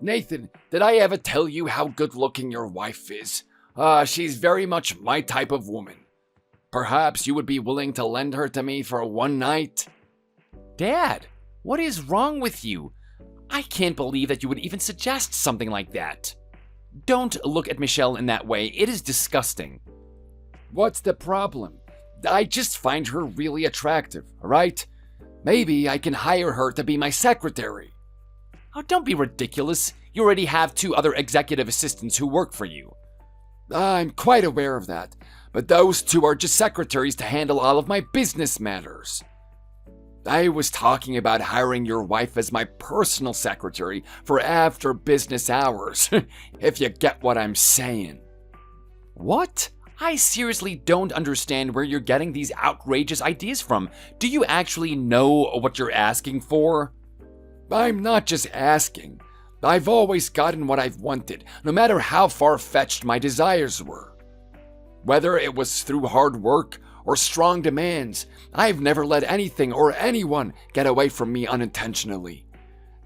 Nathan, did I ever tell you how good-looking your wife is? She's very much my type of woman. Perhaps you would be willing to lend her to me for one night? Dad, what is wrong with you? I can't believe that you would even suggest something like that. Don't look at Michelle in that way. It is disgusting. What's the problem? I just find her really attractive, alright? Maybe I can hire her to be my secretary. Oh, don't be ridiculous. You already have 2 other executive assistants who work for you. I'm quite aware of that, but those 2 are just secretaries to handle all of my business matters. I was talking about hiring your wife as my personal secretary for after business hours, if you get what I'm saying. What? I seriously don't understand where you're getting these outrageous ideas from. Do you actually know what you're asking for? I'm not just asking. I've always gotten what I've wanted, no matter how far-fetched my desires were. Whether it was through hard work or strong demands, I've never let anything or anyone get away from me unintentionally.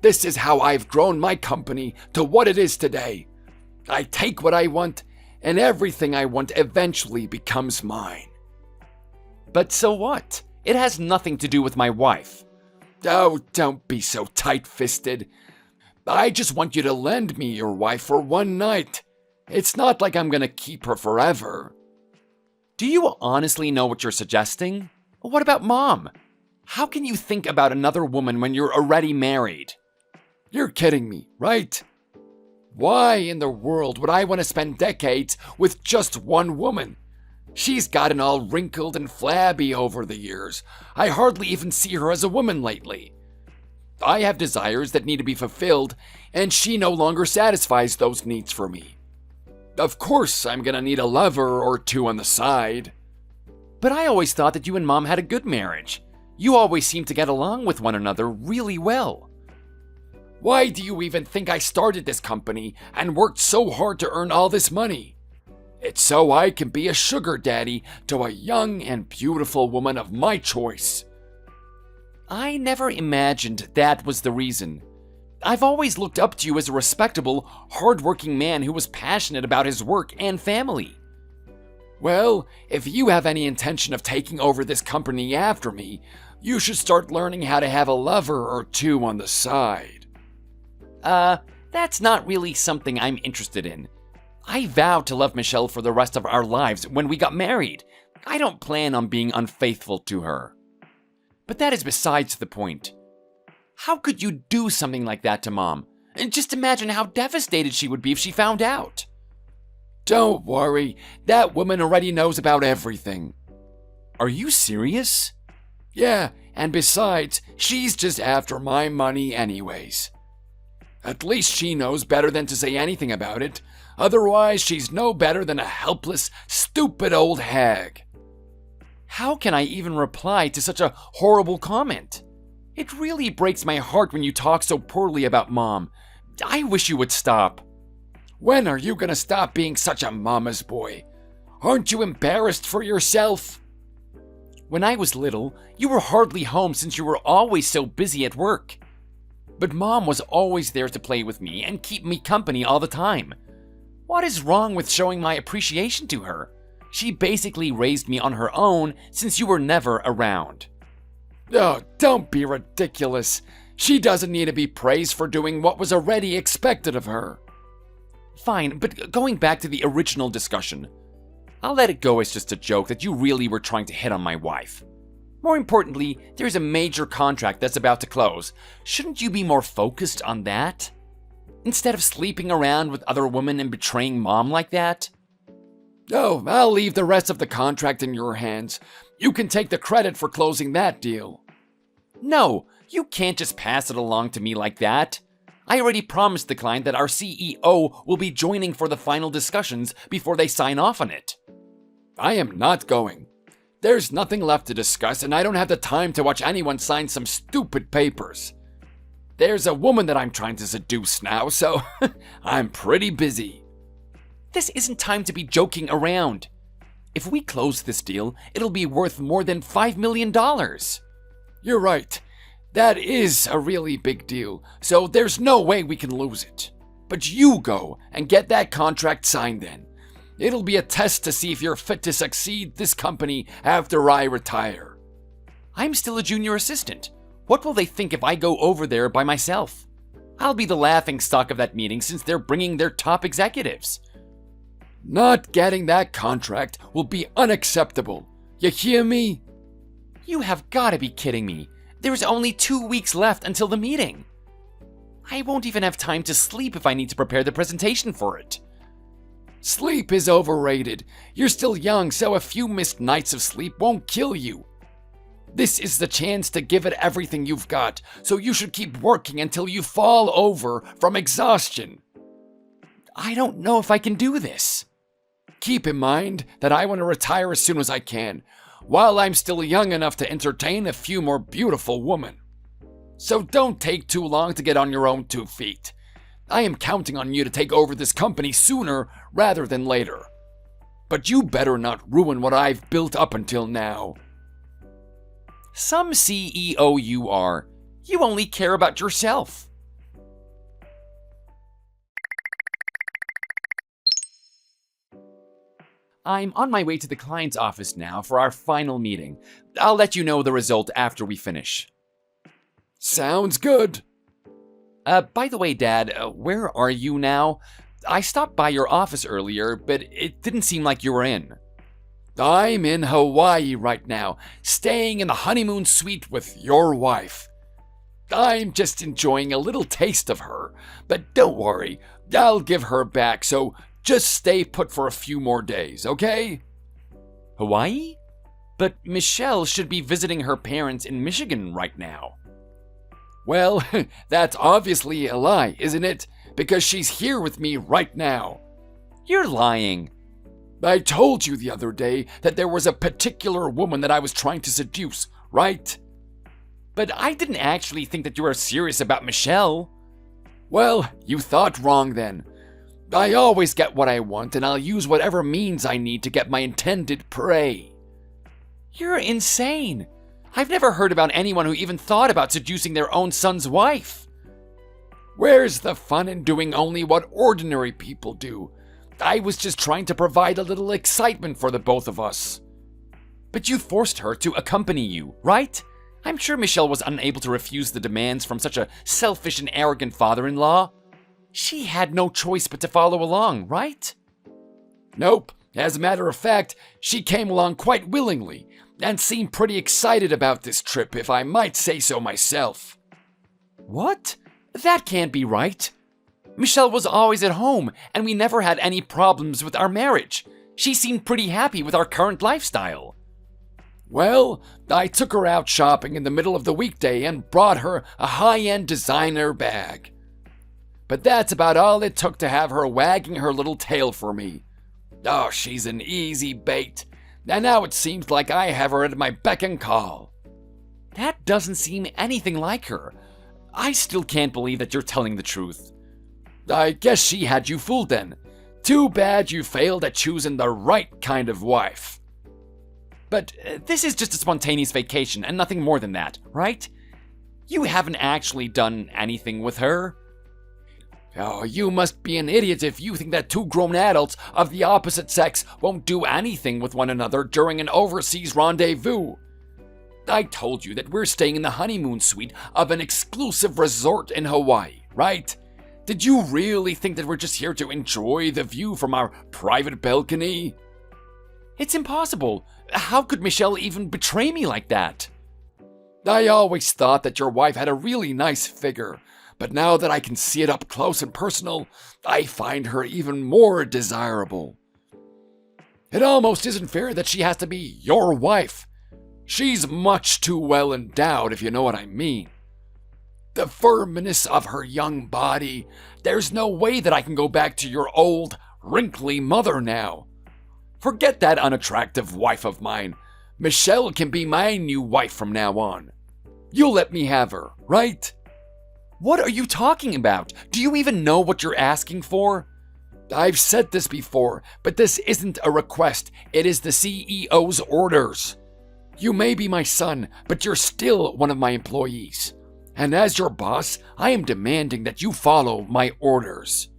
This is how I've grown my company to what it is today. I take what I want, and everything I want eventually becomes mine. But so what? It has nothing to do with my wife. Oh, don't be so tight-fisted. I just want you to lend me your wife for one night. It's not like I'm gonna keep her forever. Do you honestly know what you're suggesting? What about Mom? How can you think about another woman when you're already married? You're kidding me, right? Why in the world would I want to spend decades with just one woman? She's gotten all wrinkled and flabby over the years. I hardly even see her as a woman lately. I have desires that need to be fulfilled, and she no longer satisfies those needs for me. Of course, I'm gonna need a lover or 2 on the side. But I always thought that you and Mom had a good marriage. You always seem to get along with one another really well. Why do you even think I started this company and worked so hard to earn all this money? It's so I can be a sugar daddy to a young and beautiful woman of my choice. I never imagined that was the reason. I've always looked up to you as a respectable, hardworking man who was passionate about his work and family. Well, if you have any intention of taking over this company after me, you should start learning how to have a lover or 2 on the side. That's not really something I'm interested in. I vowed to love Michelle for the rest of our lives when we got married. I don't plan on being unfaithful to her. But that is besides the point. How could you do something like that to Mom? And just imagine how devastated she would be if she found out. Don't worry, that woman already knows about everything. Are you serious? Yeah, and besides, she's just after my money anyways. At least she knows better than to say anything about it. Otherwise, she's no better than a helpless, stupid old hag. How can I even reply to such a horrible comment? It really breaks my heart when you talk so poorly about Mom. I wish you would stop. When are you gonna stop being such a mama's boy? Aren't you embarrassed for yourself? When I was little, you were hardly home since you were always so busy at work. But Mom was always there to play with me and keep me company all the time. What is wrong with showing my appreciation to her? She basically raised me on her own since you were never around. Oh, don't be ridiculous. She doesn't need to be praised for doing what was already expected of her. Fine, but going back to the original discussion, I'll let it go as just a joke that you really were trying to hit on my wife. More importantly, there's a major contract that's about to close. Shouldn't you be more focused on that? Instead of sleeping around with other women and betraying Mom like that? Oh, I'll leave the rest of the contract in your hands. You can take the credit for closing that deal. No, you can't just pass it along to me like that. I already promised the client that our CEO will be joining for the final discussions before they sign off on it. I am not going. There's nothing left to discuss, and I don't have the time to watch anyone sign some stupid papers. There's a woman that I'm trying to seduce now, so I'm pretty busy. This isn't time to be joking around. If we close this deal, it'll be worth more than $5 million. You're right. That is a really big deal, so there's no way we can lose it. But you go and get that contract signed then. It'll be a test to see if you're fit to succeed this company after I retire. I'm still a junior assistant. What will they think if I go over there by myself? I'll be the laughingstock of that meeting since they're bringing their top executives. Not getting that contract will be unacceptable. You hear me? You have got to be kidding me. There's only 2 weeks left until the meeting. I won't even have time to sleep if I need to prepare the presentation for it. Sleep is overrated. You're still young, so a few missed nights of sleep won't kill you. This is the chance to give it everything you've got, so you should keep working until you fall over from exhaustion. I don't know if I can do this. Keep in mind that I want to retire as soon as I can, while I'm still young enough to entertain a few more beautiful women. So don't take too long to get on your own 2 feet. I am counting on you to take over this company sooner rather than later. But you better not ruin what I've built up until now. Some CEO you are. You only care about yourself. I'm on my way to the client's office now for our final meeting. I'll let you know the result after we finish. Sounds good. By the way, Dad, where are you now? I stopped by your office earlier, but it didn't seem like you were in. I'm in Hawaii right now, staying in the honeymoon suite with your wife. I'm just enjoying a little taste of her, but don't worry, I'll give her back, so just stay put for a few more days, okay? Hawaii? But Michelle should be visiting her parents in Michigan right now. Well, that's obviously a lie, isn't it? Because she's here with me right now. You're lying. I told you the other day that there was a particular woman that I was trying to seduce, right? But I didn't actually think that you were serious about Michelle. Well, you thought wrong then. I always get what I want, and I'll use whatever means I need to get my intended prey. You're insane. I've never heard about anyone who even thought about seducing their own son's wife. Where's the fun in doing only what ordinary people do? I was just trying to provide a little excitement for the both of us. But you forced her to accompany you, right? I'm sure Michelle was unable to refuse the demands from such a selfish and arrogant father-in-law. She had no choice but to follow along, right? Nope. As a matter of fact, she came along quite willingly and seemed pretty excited about this trip, if I might say so myself. What? That can't be right. Michelle was always at home, and we never had any problems with our marriage. She seemed pretty happy with our current lifestyle. Well, I took her out shopping in the middle of the weekday and brought her a high-end designer bag. But that's about all it took to have her wagging her little tail for me. Oh, she's an easy bait. And now it seems like I have her at my beck and call. That doesn't seem anything like her. I still can't believe that you're telling the truth. I guess she had you fooled then. Too bad you failed at choosing the right kind of wife. But this is just a spontaneous vacation and nothing more than that, right? You haven't actually done anything with her. Oh, you must be an idiot if you think that 2 grown adults of the opposite sex won't do anything with one another during an overseas rendezvous. I told you that we're staying in the honeymoon suite of an exclusive resort in Hawaii, right? Did you really think that we're just here to enjoy the view from our private balcony? It's impossible. How could Michelle even betray me like that? I always thought that your wife had a really nice figure, but now that I can see it up close and personal, I find her even more desirable. It almost isn't fair that she has to be your wife. She's much too well endowed, if you know what I mean. The firmness of her young body, there's no way that I can go back to your old, wrinkly mother now. Forget that unattractive wife of mine. Michelle can be my new wife from now on. You'll let me have her, right? What are you talking about? Do you even know what you're asking for? I've said this before, but this isn't a request. It is the CEO's orders. You may be my son, but you're still one of my employees. And as your boss, I am demanding that you follow my orders.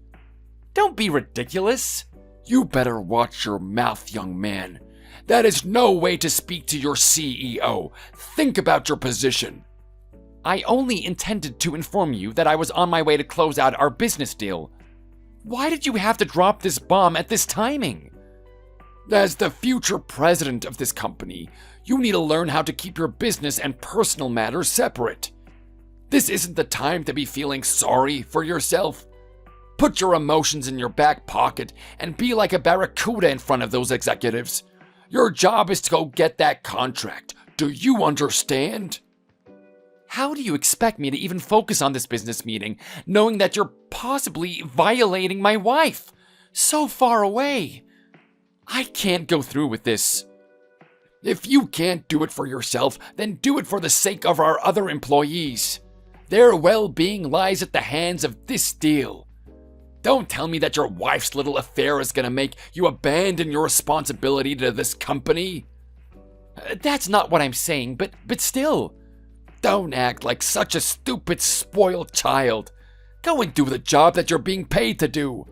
Don't be ridiculous. You better watch your mouth, young man. That is no way to speak to your CEO. Think about your position. I only intended to inform you that I was on my way to close out our business deal. Why did you have to drop this bomb at this timing? As the future president of this company, you need to learn how to keep your business and personal matters separate. This isn't the time to be feeling sorry for yourself. Put your emotions in your back pocket and be like a barracuda in front of those executives. Your job is to go get that contract. Do you understand? How do you expect me to even focus on this business meeting, knowing that you're possibly violating my wife? So far away. I can't go through with this. If you can't do it for yourself, then do it for the sake of our other employees. Their well-being lies at the hands of this deal. Don't tell me that your wife's little affair is gonna make you abandon your responsibility to this company. That's not what I'm saying, but still. Don't act like such a stupid, spoiled child. Go and do the job that you're being paid to do.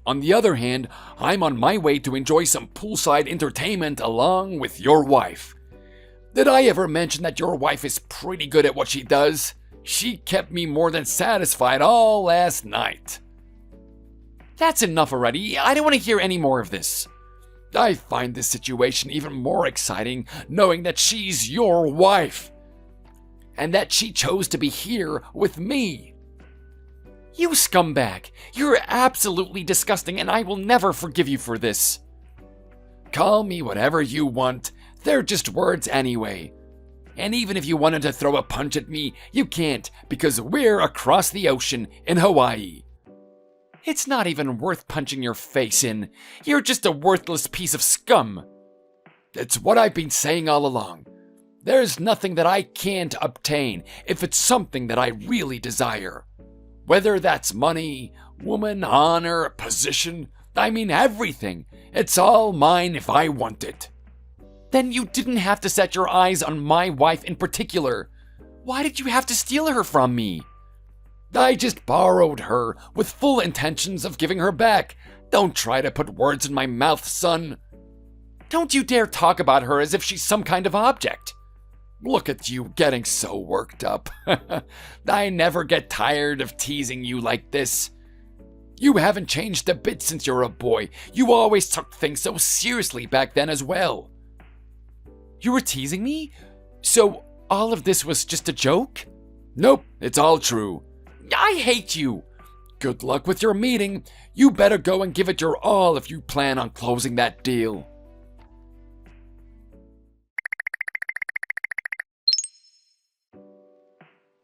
On the other hand, I'm on my way to enjoy some poolside entertainment along with your wife. Did I ever mention that your wife is pretty good at what she does? She kept me more than satisfied all last night. That's enough already. I don't want to hear any more of this. I find this situation even more exciting knowing that she's your wife. And that she chose to be here with me. You scumbag. You're absolutely disgusting and I will never forgive you for this. Call me whatever you want. They're just words anyway. And even if you wanted to throw a punch at me, you can't because we're across the ocean in Hawaii. It's not even worth punching your face in. You're just a worthless piece of scum. It's what I've been saying all along. There's nothing that I can't obtain if it's something that I really desire. Whether that's money, woman, honor, position, I mean everything. It's all mine if I want it. Then you didn't have to set your eyes on my wife in particular. Why did you have to steal her from me? I just borrowed her with full intentions of giving her back. Don't try to put words in my mouth, son. Don't you dare talk about her as if she's some kind of object. Look at you getting so worked up. I never get tired of teasing you like this. You haven't changed a bit since you're a boy. You always took things so seriously back then as well. You were teasing me? So all of this was just a joke? Nope, it's all true. I hate you. Good luck with your meeting. You better go and give it your all if you plan on closing that deal.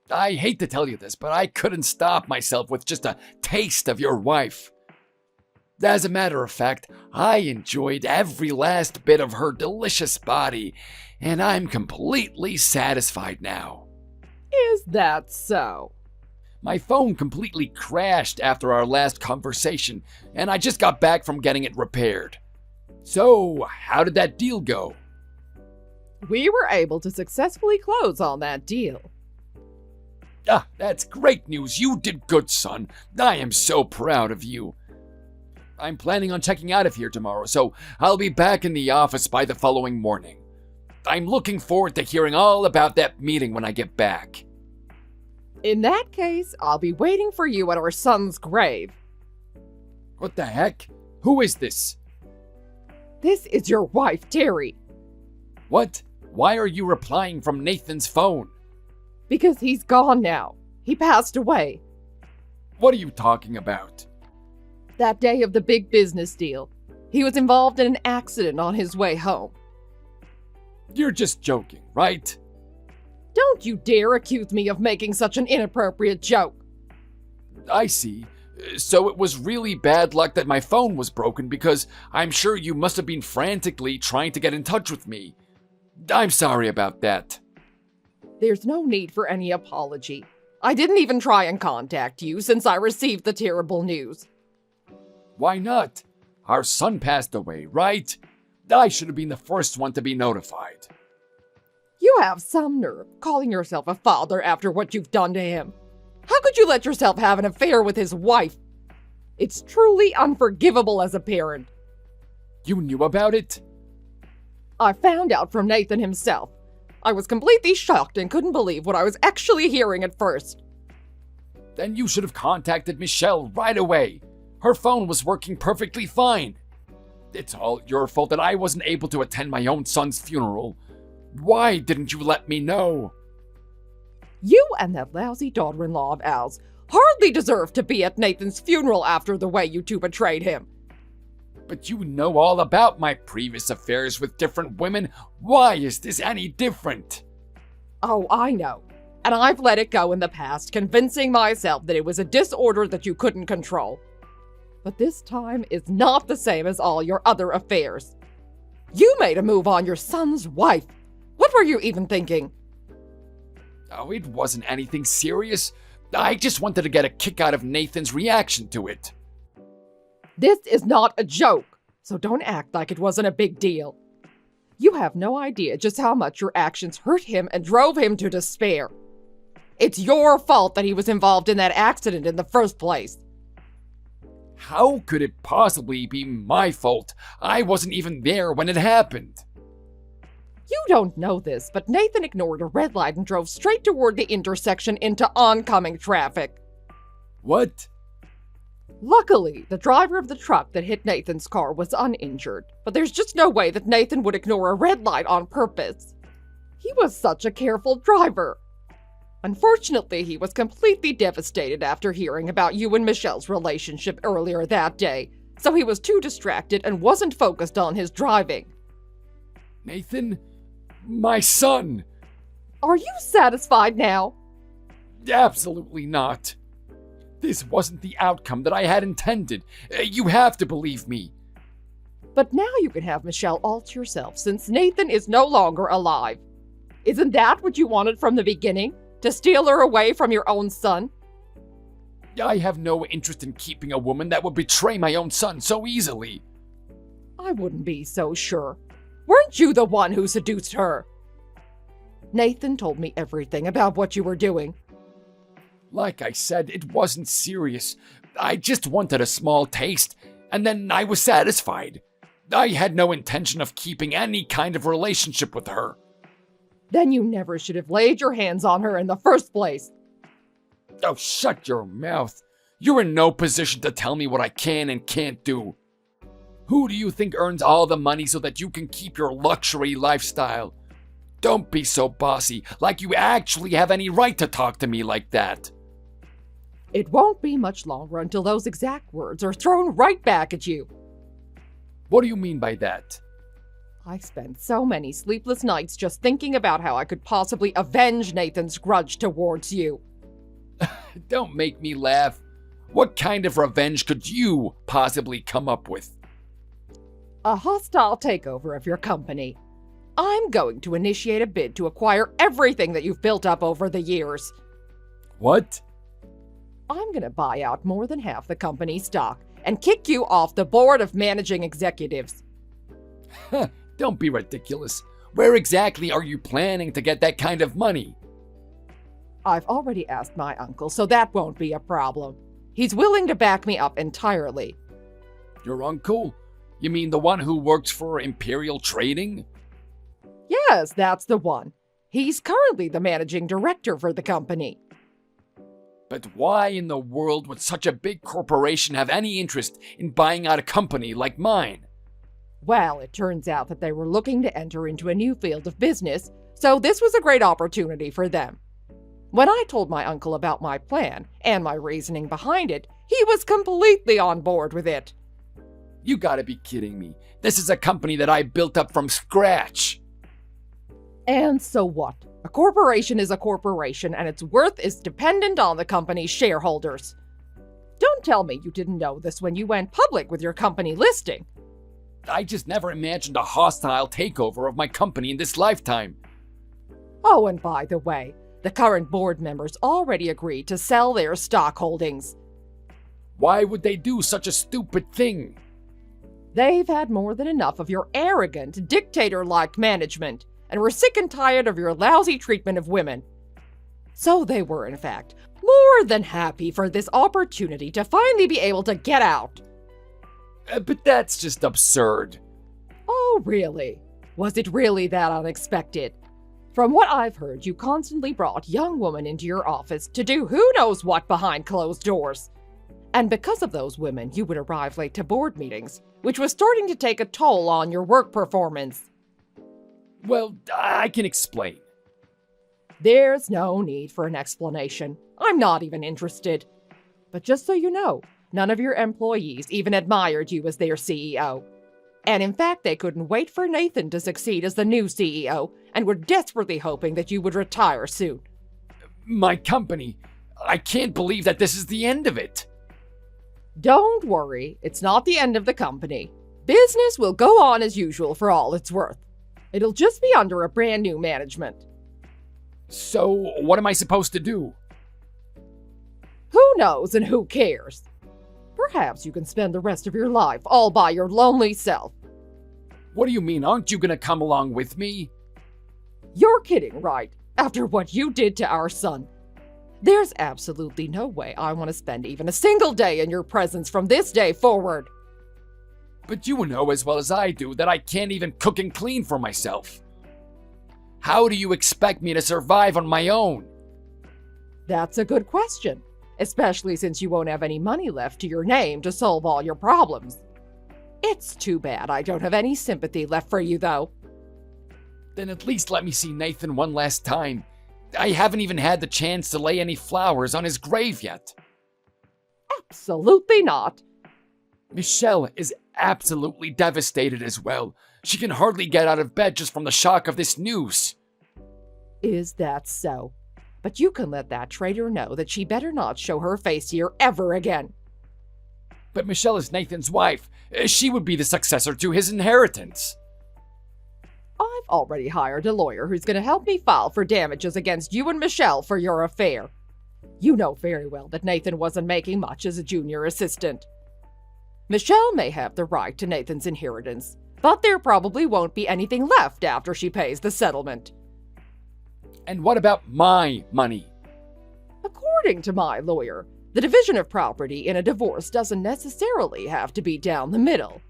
I hate to tell you this, but I couldn't stop myself with just a taste of your wife. As a matter of fact, I enjoyed every last bit of her delicious body, and I'm completely satisfied now. Is that so? My phone completely crashed after our last conversation, and I just got back from getting it repaired. So, how did that deal go? We were able to successfully close on that deal. Ah, that's great news. You did good, son. I am so proud of you. I'm planning on checking out of here tomorrow, so I'll be back in the office by the following morning. I'm looking forward to hearing all about that meeting when I get back. In that case, I'll be waiting for you at our son's grave. What the heck? Who is this? This is your wife, Terry. What? Why are you replying from Nathan's phone? Because he's gone now. He passed away. What are you talking about? That day of the big business deal. He was involved in an accident on his way home. You're just joking, right? Don't you dare accuse me of making such an inappropriate joke. I see. So it was really bad luck that my phone was broken because I'm sure you must have been frantically trying to get in touch with me. I'm sorry about that. There's no need for any apology. I didn't even try and contact you since I received the terrible news. Why not? Our son passed away, right? I should have been the first one to be notified. You have some nerve calling yourself a father after what you've done to him. How could you let yourself have an affair with his wife? It's truly unforgivable as a parent. You knew about it? I found out from Nathan himself. I was completely shocked and couldn't believe what I was actually hearing at first. Then you should have contacted Michelle right away. Her phone was working perfectly fine. It's all your fault that I wasn't able to attend my own son's funeral. Why didn't you let me know? You and that lousy daughter-in-law of Al's hardly deserve to be at Nathan's funeral after the way you two betrayed him. But you know all about my previous affairs with different women. Why is this any different? Oh, I know. And I've let it go in the past, convincing myself that it was a disorder that you couldn't control. But this time is not the same as all your other affairs. You made a move on your son's wife. What were you even thinking? Oh, it wasn't anything serious. I just wanted to get a kick out of Nathan's reaction to it. This is not a joke, so don't act like it wasn't a big deal. You have no idea just how much your actions hurt him and drove him to despair. It's your fault that he was involved in that accident in the first place. How could it possibly be my fault? I wasn't even there when it happened. You don't know this, but Nathan ignored a red light and drove straight toward the intersection into oncoming traffic. What? Luckily, the driver of the truck that hit Nathan's car was uninjured, but there's just no way that Nathan would ignore a red light on purpose. He was such a careful driver. Unfortunately, he was completely devastated after hearing about you and Michelle's relationship earlier that day, so he was too distracted and wasn't focused on his driving. Nathan? My son! Are you satisfied now? Absolutely not. This wasn't the outcome that I had intended. You have to believe me. But now you can have Michelle all to yourself since Nathan is no longer alive. Isn't that what you wanted from the beginning? To steal her away from your own son? I have no interest in keeping a woman that would betray my own son so easily. I wouldn't be so sure. Weren't you the one who seduced her? Nathan told me everything about what you were doing. Like I said, it wasn't serious. I just wanted a small taste, and then I was satisfied. I had no intention of keeping any kind of relationship with her. Then you never should have laid your hands on her in the first place. Oh, shut your mouth. You're in no position to tell me what I can and can't do. Who do you think earns all the money so that you can keep your luxury lifestyle? Don't be so bossy, like you actually have any right to talk to me like that. It won't be much longer until those exact words are thrown right back at you. What do you mean by that? I spent so many sleepless nights just thinking about how I could possibly avenge Nathan's grudge towards you. Don't make me laugh. What kind of revenge could you possibly come up with? A hostile takeover of your company. I'm going to initiate a bid to acquire everything that you've built up over the years. What? I'm going to buy out more than half the company's stock and kick you off the board of managing executives. Don't be ridiculous. Where exactly are you planning to get that kind of money? I've already asked my uncle, so that won't be a problem. He's willing to back me up entirely. Your uncle? You mean the one who works for Imperial Trading? Yes, that's the one. He's currently the managing director for the company. But why in the world would such a big corporation have any interest in buying out a company like mine? Well, it turns out that they were looking to enter into a new field of business, so this was a great opportunity for them. When I told my uncle about my plan and my reasoning behind it, he was completely on board with it. You gotta be kidding me. This is a company that I built up from scratch. And so what? A corporation is a corporation, and its worth is dependent on the company's shareholders. Don't tell me you didn't know this when you went public with your company listing. I just never imagined a hostile takeover of my company in this lifetime. Oh, and by the way, the current board members already agreed to sell their stock holdings. Why would they do such a stupid thing? They've had more than enough of your arrogant, dictator-like management, and were sick and tired of your lousy treatment of women. So they were, in fact, more than happy for this opportunity to finally be able to get out. But that's just absurd. Oh, really? Was it really that unexpected? From what I've heard, you constantly brought young women into your office to do who knows what behind closed doors. And because of those women, you would arrive late to board meetings, which was starting to take a toll on your work performance. Well, I can explain. There's no need for an explanation. I'm not even interested. But just so you know, none of your employees even admired you as their CEO. And in fact, they couldn't wait for Nathan to succeed as the new CEO and were desperately hoping that you would retire soon. My company, I can't believe that this is the end of it. Don't worry, it's not the end of the company. Business will go on as usual for all it's worth. It'll just be under a brand new management. So, what am I supposed to do? Who knows and who cares? Perhaps you can spend the rest of your life all by your lonely self. What do you mean? Aren't you gonna come along with me? You're kidding, right? After what you did to our son. There's absolutely no way I want to spend even a single day in your presence from this day forward. But you know as well as I do that I can't even cook and clean for myself. How do you expect me to survive on my own? That's a good question, especially since you won't have any money left to your name to solve all your problems. It's too bad I don't have any sympathy left for you, though. Then at least let me see Nathan one last time. I haven't even had the chance to lay any flowers on his grave yet. Absolutely not. Michelle is absolutely devastated as well. She can hardly get out of bed just from the shock of this news. Is that so? But you can let that traitor know that she better not show her face here ever again. But Michelle is Nathan's wife. She would be the successor to his inheritance. I've already hired a lawyer who's going to help me file for damages against you and Michelle for your affair. You know very well that Nathan wasn't making much as a junior assistant. Michelle may have the right to Nathan's inheritance, but there probably won't be anything left after she pays the settlement. And what about my money? According to my lawyer, the division of property in a divorce doesn't necessarily have to be down the middle.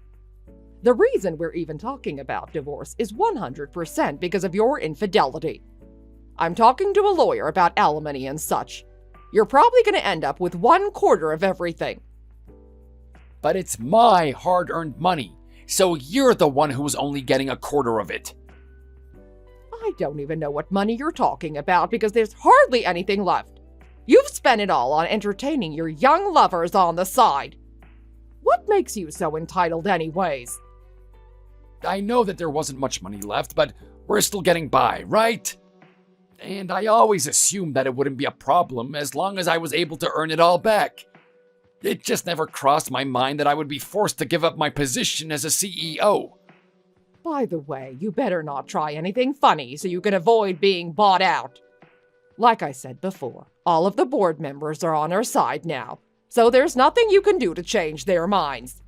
The reason we're even talking about divorce is 100% because of your infidelity. I'm talking to a lawyer about alimony and such. You're probably going to end up with 1/4 of everything. But it's my hard-earned money, so you're the one who's only getting 1/4 of it. I don't even know what money you're talking about because there's hardly anything left. You've spent it all on entertaining your young lovers on the side. What makes you so entitled anyways? I know that there wasn't much money left, but we're still getting by, right? And I always assumed that it wouldn't be a problem as long as I was able to earn it all back. It just never crossed my mind that I would be forced to give up my position as a CEO. By the way, you better not try anything funny so you can avoid being bought out. Like I said before, all of the board members are on our side now, so there's nothing you can do to change their minds.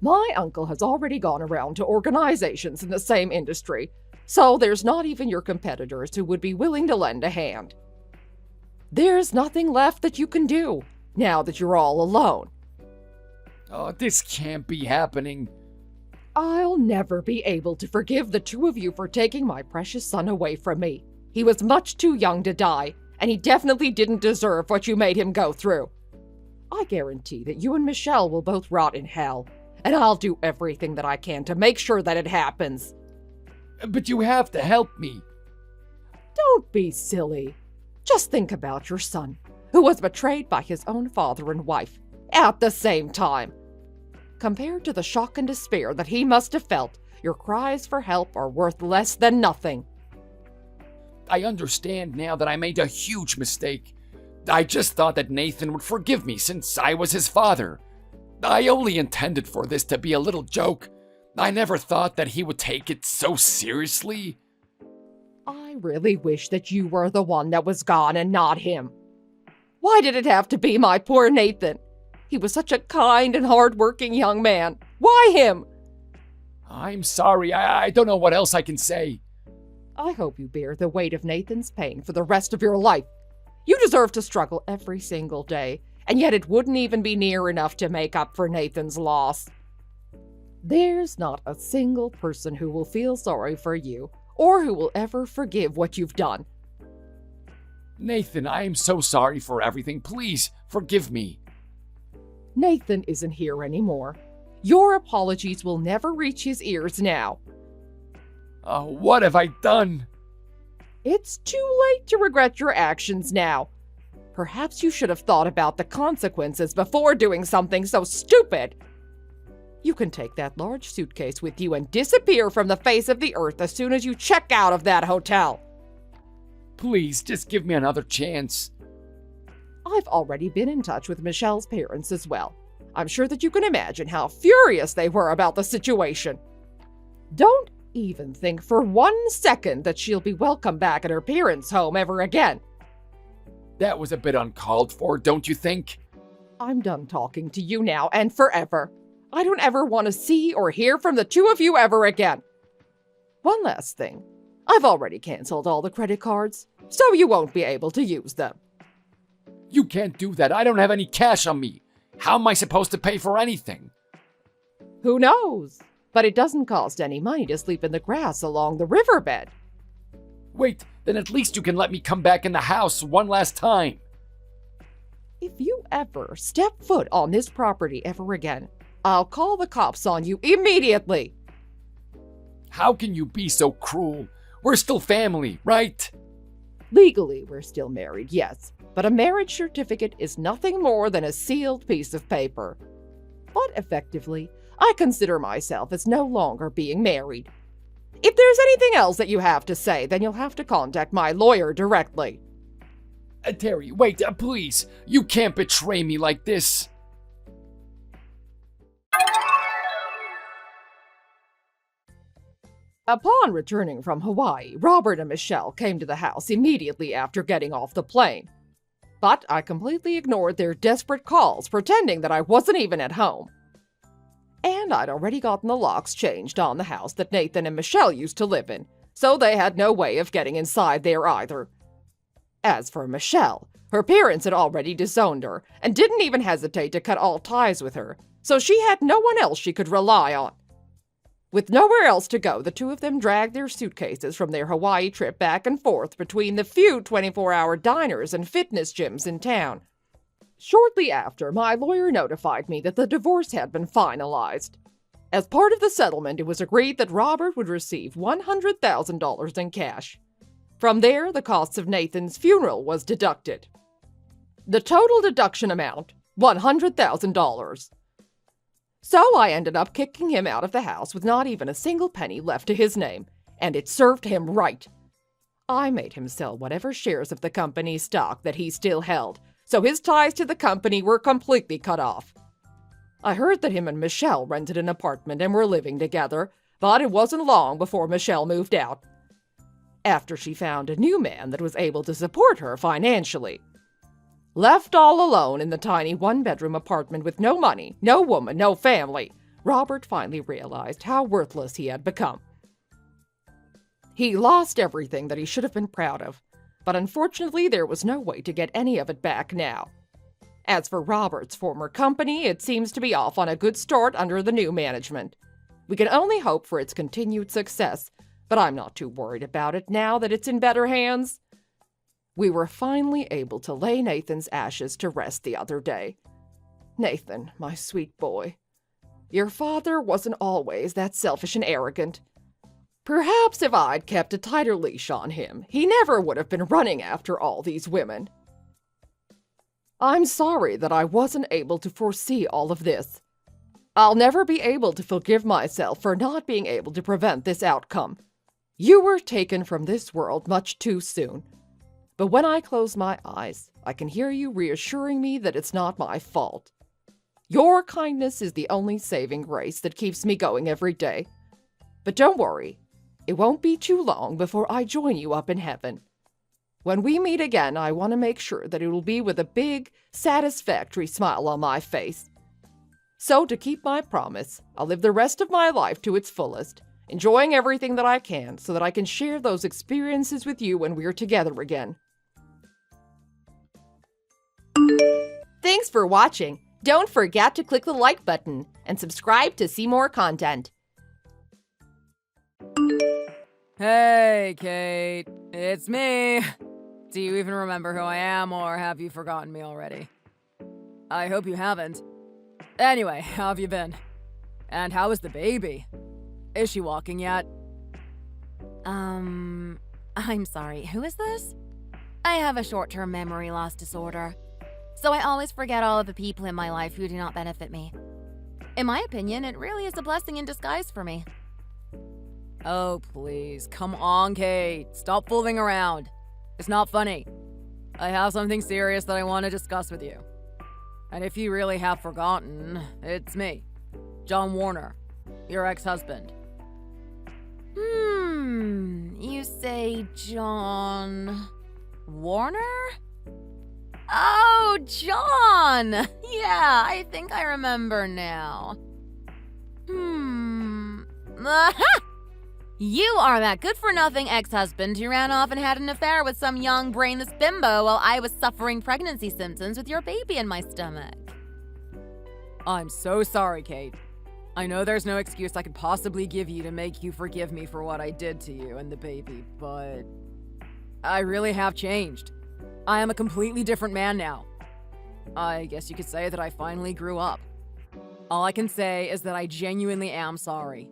My uncle has already gone around to organizations in the same industry, so there's not even your competitors who would be willing to lend a hand. There's nothing left that you can do, now that you're all alone. Oh, this can't be happening. I'll never be able to forgive the two of you for taking my precious son away from me. He was much too young to die, and he definitely didn't deserve what you made him go through. I guarantee that you and Michelle will both rot in hell, and I'll do everything that I can to make sure that it happens. But you have to help me. Don't be silly. Just think about your son, who was betrayed by his own father and wife at the same time. Compared to the shock and despair that he must have felt, your cries for help are worth less than nothing. I understand now that I made a huge mistake. I just thought that Nathan would forgive me since I was his father. I only intended for this to be a little joke. I never thought that he would take it so seriously. I really wish that you were the one that was gone and not him. Why did it have to be my poor Nathan? He was such a kind and hard-working young man. Why him? I'm sorry. I don't know what else I can say. I hope you bear the weight of Nathan's pain for the rest of your life. You deserve to struggle every single day, and yet it wouldn't even be near enough to make up for Nathan's loss. There's not a single person who will feel sorry for you, or who will ever forgive what you've done. Nathan, I am so sorry for everything. Please, forgive me. Nathan isn't here anymore. Your apologies will never reach his ears now. What have I done? It's too late to regret your actions now. Perhaps you should have thought about the consequences before doing something so stupid. You can take that large suitcase with you and disappear from the face of the earth as soon as you check out of that hotel. Please, just give me another chance. I've already been in touch with Michelle's parents as well. I'm sure that you can imagine how furious they were about the situation. Don't even think for 1 second that she'll be welcome back at her parents' home ever again. That was a bit uncalled for, don't you think? I'm done talking to you now and forever. I don't ever want to see or hear from the two of you ever again. One last thing. I've already canceled all the credit cards, so you won't be able to use them. You can't do that. I don't have any cash on me. How am I supposed to pay for anything? Who knows? But it doesn't cost any money to sleep in the grass along the riverbed. Wait, then at least you can let me come back in the house one last time. If you ever step foot on this property ever again, I'll call the cops on you immediately. How can you be so cruel? We're still family, right? Legally, we're still married, yes, but a marriage certificate is nothing more than a sealed piece of paper. But effectively, I consider myself as no longer being married. If there's anything else that you have to say, then you'll have to contact my lawyer directly. Terry, wait, please. You can't betray me like this. Upon returning from Hawaii, Robert and Michelle came to the house immediately after getting off the plane. But I completely ignored their desperate calls, pretending that I wasn't even at home. And I'd already gotten the locks changed on the house that Nathan and Michelle used to live in, so they had no way of getting inside there either. As for Michelle, her parents had already disowned her and didn't even hesitate to cut all ties with her, so she had no one else she could rely on. With nowhere else to go, the two of them dragged their suitcases from their Hawaii trip back and forth between the few 24-hour diners and fitness gyms in town. Shortly after, my lawyer notified me that the divorce had been finalized. As part of the settlement, it was agreed that Robert would receive $100,000 in cash. From there, the costs of Nathan's funeral was deducted. The total deduction amount, $100,000. So I ended up kicking him out of the house with not even a single penny left to his name, and it served him right. I made him sell whatever shares of the company's stock that he still held, so his ties to the company were completely cut off. I heard that him and Michelle rented an apartment and were living together, but it wasn't long before Michelle moved out, after she found a new man that was able to support her financially. Left all alone in the tiny one-bedroom apartment with no money, no woman, no family, Robert finally realized how worthless he had become. He lost everything that he should have been proud of, but unfortunately there was no way to get any of it back now. As for Robert's former company, it seems to be off on a good start under the new management. We can only hope for its continued success, but I'm not too worried about it now that it's in better hands. We were finally able to lay Nathan's ashes to rest the other day. Nathan, my sweet boy, your father wasn't always that selfish and arrogant. Perhaps if I'd kept a tighter leash on him, he never would have been running after all these women. I'm sorry that I wasn't able to foresee all of this. I'll never be able to forgive myself for not being able to prevent this outcome. You were taken from this world much too soon. But when I close my eyes, I can hear you reassuring me that it's not my fault. Your kindness is the only saving grace that keeps me going every day. But don't worry, it won't be too long before I join you up in heaven. When we meet again, I want to make sure that it will be with a big, satisfactory smile on my face. So to keep my promise, I'll live the rest of my life to its fullest, enjoying everything that I can so that I can share those experiences with you when we're together again. Thanks for watching. Don't forget to click the like button and subscribe to see more content. Hey, Kate. It's me. Do you even remember who I am, or have you forgotten me already? I hope you haven't. Anyway, how have you been? And how is the baby? Is she walking yet? I'm sorry, who is this? I have a short-term memory loss disorder, so I always forget all of the people in my life who do not benefit me. In my opinion, it really is a blessing in disguise for me. Oh, please. Come on, Kate. Stop fooling around. It's not funny. I have something serious that I want to discuss with you. And if you really have forgotten, it's me, John Warner, your ex-husband. You say John Warner? Oh, John! Yeah, I think I remember now. You are that good-for-nothing ex-husband who ran off and had an affair with some young, brainless bimbo while I was suffering pregnancy symptoms with your baby in my stomach. I'm so sorry, Kate. I know there's no excuse I could possibly give you to make you forgive me for what I did to you and the baby, but I really have changed. I am a completely different man now. I guess you could say that I finally grew up. All I can say is that I genuinely am sorry.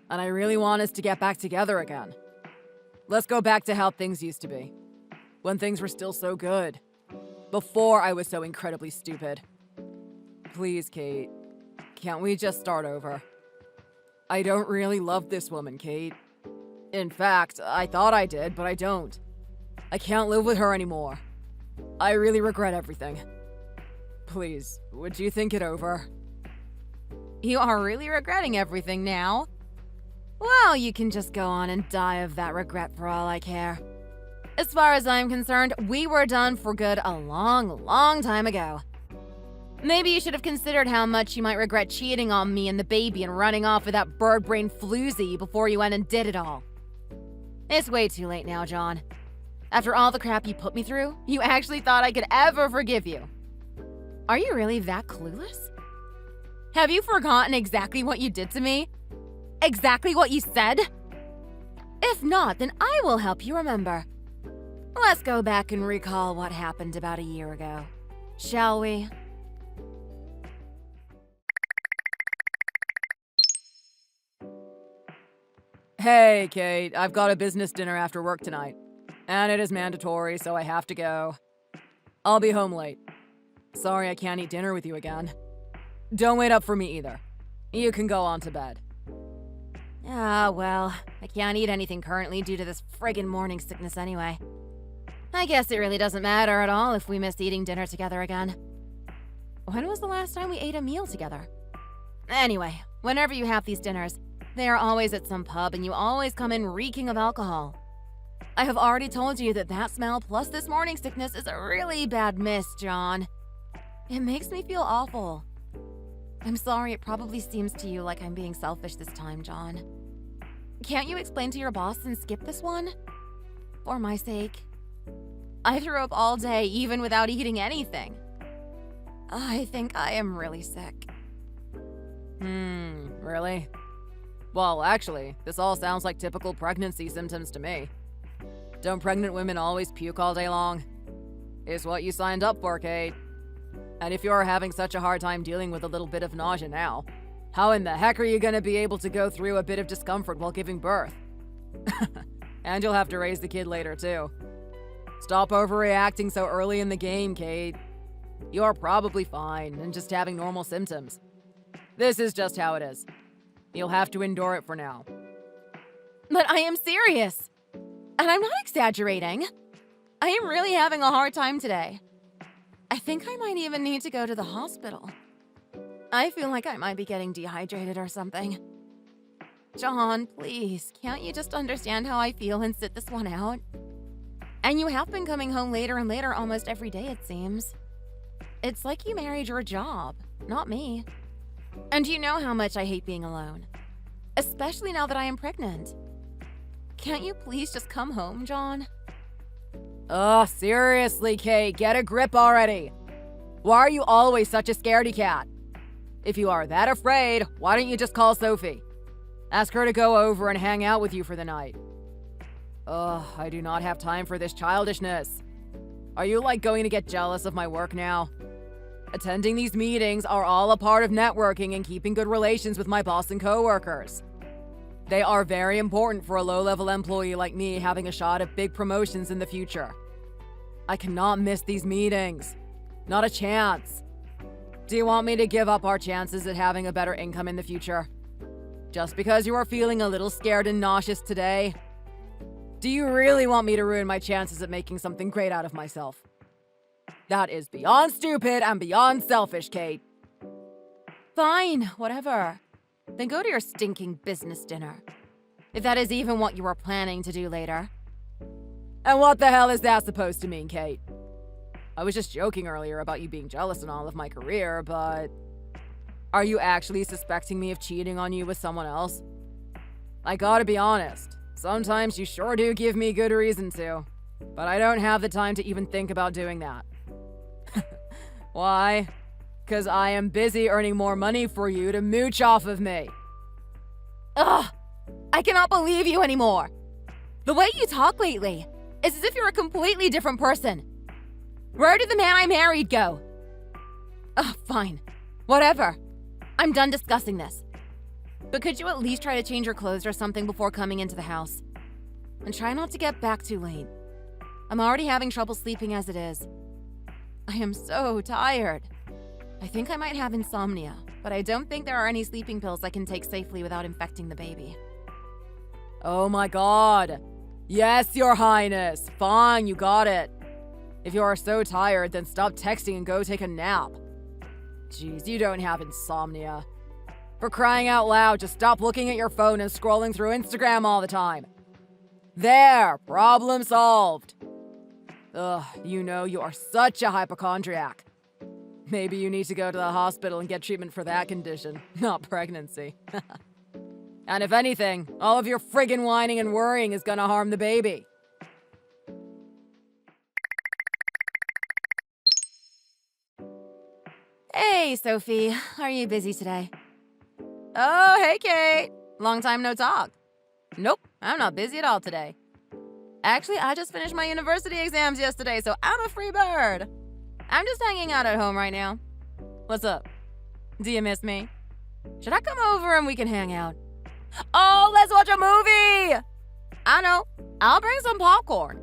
And I really want us to get back together again. Let's go back to how things used to be. When things were still so good. Before I was so incredibly stupid. Please, Kate. Can't we just start over? I don't really love this woman, Kate. In fact, I thought I did, but I don't. I can't live with her anymore. I really regret everything. Please, would you think it over? You are really regretting everything now? Well, you can just go on and die of that regret for all I care. As far as I'm concerned, we were done for good a long, long time ago. Maybe you should have considered how much you might regret cheating on me and the baby and running off with that bird-brained floozy before you went and did it all. It's way too late now, John. After all the crap you put me through, you actually thought I could ever forgive you. Are you really that clueless? Have you forgotten exactly what you did to me? Exactly what you said? If not, then I will help you remember. Let's go back and recall what happened about a year ago, shall we? Hey, Kate, I've got a business dinner after work tonight. And it is mandatory, so I have to go. I'll be home late. Sorry I can't eat dinner with you again. Don't wait up for me either. You can go on to bed. Ah, well, I can't eat anything currently due to this friggin' morning sickness anyway. I guess it really doesn't matter at all if we miss eating dinner together again. When was the last time we ate a meal together? Anyway, whenever you have these dinners, they are always at some pub and you always come in reeking of alcohol. I have already told you that that smell plus this morning sickness is a really bad miss, John. It makes me feel awful. I'm sorry it probably seems to you like I'm being selfish this time, John. Can't you explain to your boss and skip this one? For my sake. I threw up all day even without eating anything. I think I am really sick. Really? Well, actually, this all sounds like typical pregnancy symptoms to me. Don't pregnant women always puke all day long? It's what you signed up for, Kate. And if you're having such a hard time dealing with a little bit of nausea now, how in the heck are you gonna be able to go through a bit of discomfort while giving birth? And you'll have to raise the kid later, too. Stop overreacting so early in the game, Kate. You're probably fine and just having normal symptoms. This is just how it is. You'll have to endure it for now. But I am serious. And I'm not exaggerating. I am really having a hard time today. I think I might even need to go to the hospital. I feel like I might be getting dehydrated or something. John, please, can't you just understand how I feel and sit this one out? And you have been coming home later and later almost every day, it seems. It's like you married your job, not me. And you know how much I hate being alone. Especially now that I am pregnant. Can't you please just come home, John? Ugh, seriously, Kate, get a grip already. Why are you always such a scaredy cat? If you are that afraid, why don't you just call Sophie? Ask her to go over and hang out with you for the night. Ugh, I do not have time for this childishness. Are you going to get jealous of my work now? Attending these meetings are all a part of networking and keeping good relations with my boss and coworkers. They are very important for a low-level employee like me having a shot at big promotions in the future. I cannot miss these meetings. Not a chance. Do you want me to give up our chances at having a better income in the future? Just because you are feeling a little scared and nauseous today? Do you really want me to ruin my chances at making something great out of myself? That is beyond stupid and beyond selfish, Kate. Fine, whatever. Then go to your stinking business dinner. If that is even what you were planning to do later. And what the hell is that supposed to mean, Kate? I was just joking earlier about you being jealous and all of my career, but... Are you actually suspecting me of cheating on you with someone else? I gotta be honest. Sometimes you sure do give me good reason to. But I don't have the time to even think about doing that. Why? 'Cause I am busy earning more money for you to mooch off of me. Ugh! I cannot believe you anymore! The way you talk lately is as if you're a completely different person. Where did the man I married go? Ugh, fine. Whatever. I'm done discussing this. But could you at least try to change your clothes or something before coming into the house? And try not to get back too late. I'm already having trouble sleeping as it is. I am so tired. I think I might have insomnia, but I don't think there are any sleeping pills I can take safely without infecting the baby. Oh my god. Yes, Your Highness. Fine, you got it. If you are so tired, then stop texting and go take a nap. Jeez, you don't have insomnia. For crying out loud, just stop looking at your phone and scrolling through Instagram all the time. There, problem solved. Ugh, you are such a hypochondriac. Maybe you need to go to the hospital and get treatment for that condition, not pregnancy. And if anything, all of your friggin' whining and worrying is gonna harm the baby. Hey, Sophie. Are you busy today? Oh, hey, Kate. Long time no talk. Nope, I'm not busy at all today. Actually, I just finished my university exams yesterday, so I'm a free bird. I'm just hanging out at home right now. What's up? Do you miss me? Should I come over and we can hang out? Oh, let's watch a movie! I know. I'll bring some popcorn.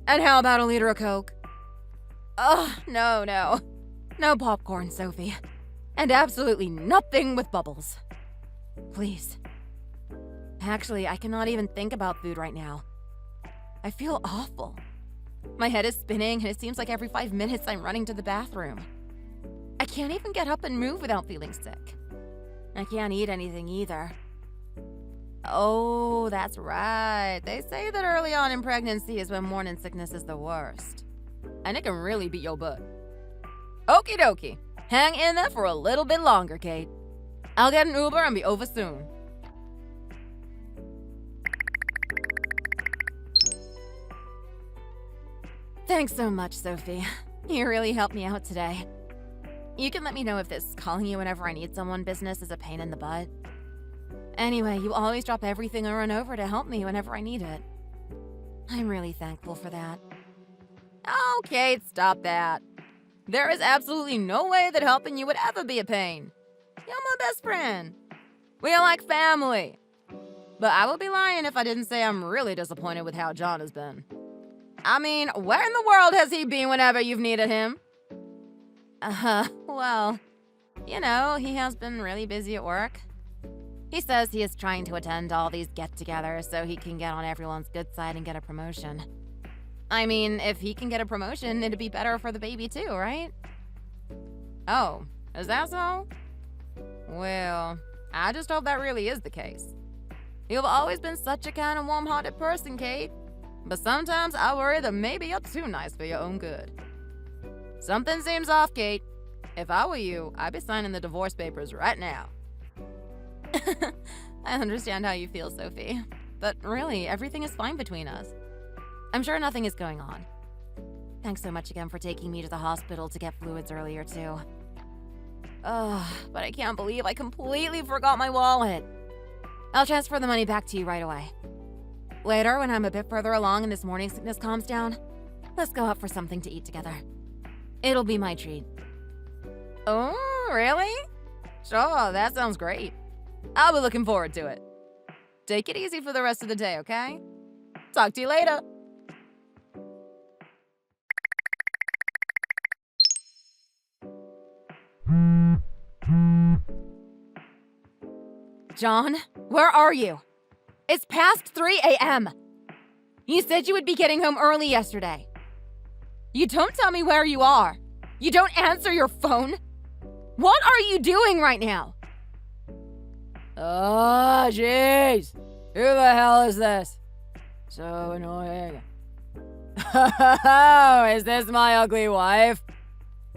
And how about a liter of Coke? Oh, no. No popcorn, Sophie. And absolutely nothing with bubbles. Please. Actually, I cannot even think about food right now. I feel awful. My head is spinning, and it seems like every 5 minutes I'm running to the bathroom. I can't even get up and move without feeling sick. I can't eat anything either. Oh, that's right. They say that early on in pregnancy is when morning sickness is the worst. And it can really beat your butt. Okie dokie. Hang in there for a little bit longer, Kate. I'll get an Uber and be over soon. Thanks so much, Sophie. You really helped me out today. You can let me know if this calling you whenever I need someone business is a pain in the butt. Anyway, you always drop everything I run over to help me whenever I need it. I'm really thankful for that. Oh, Kate, stop that. There is absolutely no way that helping you would ever be a pain. You're my best friend. We are like family. But I would be lying if I didn't say I'm really disappointed with how John has been. I mean, where in the world has he been whenever you've needed him? Well, he has been really busy at work. He says he is trying to attend all these get-togethers so he can get on everyone's good side and get a promotion. I mean, if he can get a promotion, it'd be better for the baby too, right? Oh, is that so? Well, I just hope that really is the case. You've always been such a kind of warm-hearted person, Kate. But sometimes I worry that maybe you're too nice for your own good. Something seems off, Kate. If I were you, I'd be signing the divorce papers right now. I understand how you feel, Sophie. But really, everything is fine between us. I'm sure nothing is going on. Thanks so much again for taking me to the hospital to get fluids earlier, too. Ugh, but I can't believe I completely forgot my wallet. I'll transfer the money back to you right away. Later, when I'm a bit further along and this morning sickness calms down, let's go out for something to eat together. It'll be my treat. Oh, really? Sure, that sounds great. I'll be looking forward to it. Take it easy for the rest of the day, okay? Talk to you later. John, where are you? It's past 3 a.m. You said you would be getting home early yesterday. You don't tell me where you are. You don't answer your phone. What are you doing right now? Oh, jeez. Who the hell is this? So annoying. Oh, is this my ugly wife?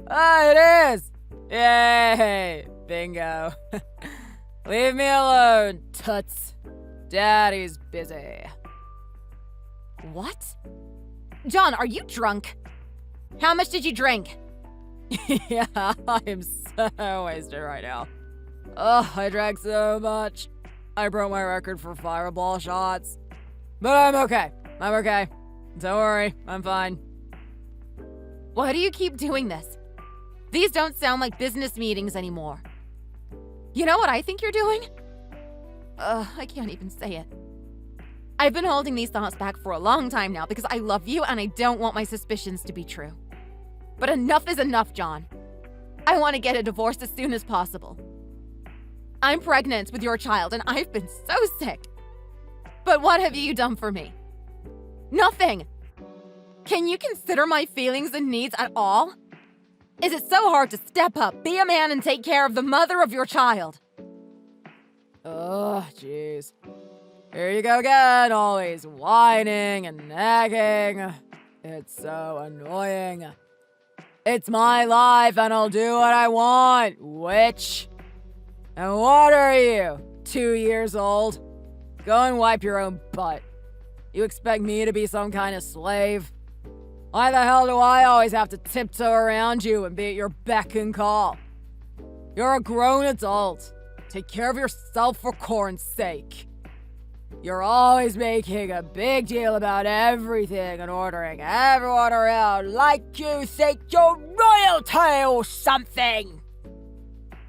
Oh, it is. Yay. Bingo. Leave me alone, toots. Daddy's busy. What? John, are you drunk? How much did you drink? Yeah, I'm so wasted right now. Oh, I drank so much. I broke my record for fireball shots. But I'm okay. I'm okay. Don't worry, I'm fine. Why do you keep doing this? These don't sound like business meetings anymore. You know what I think you're doing? I can't even say it. I've been holding these thoughts back for a long time now because I love you and I don't want my suspicions to be true. But enough is enough, John. I want to get a divorce as soon as possible. I'm pregnant with your child and I've been so sick. But what have you done for me? Nothing. Can you consider my feelings and needs at all? Is it so hard to step up, be a man, and take care of the mother of your child? Oh, jeez. Here you go again, always whining and nagging. It's so annoying. It's my life and I'll do what I want, witch. And what are you, 2 years old? Go and wipe your own butt. You expect me to be some kind of slave? Why the hell do I always have to tiptoe around you and be at your beck and call? You're a grown adult. Take care of yourself for corn's sake. You're always making a big deal about everything and ordering everyone around like you think you're royalty or something.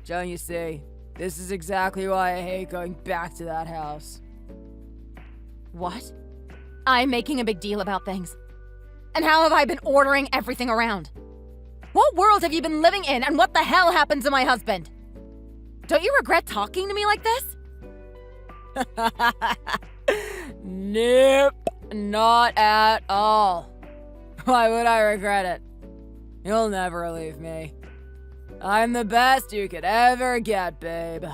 Don't you see? This is exactly why I hate going back to that house. What? I'm making a big deal about things. And how have I been ordering everything around? What world have you been living in, and what the hell happened to my husband? Don't you regret talking to me like this? Nope, not at all. Why would I regret it? You'll never leave me. I'm the best you could ever get, babe.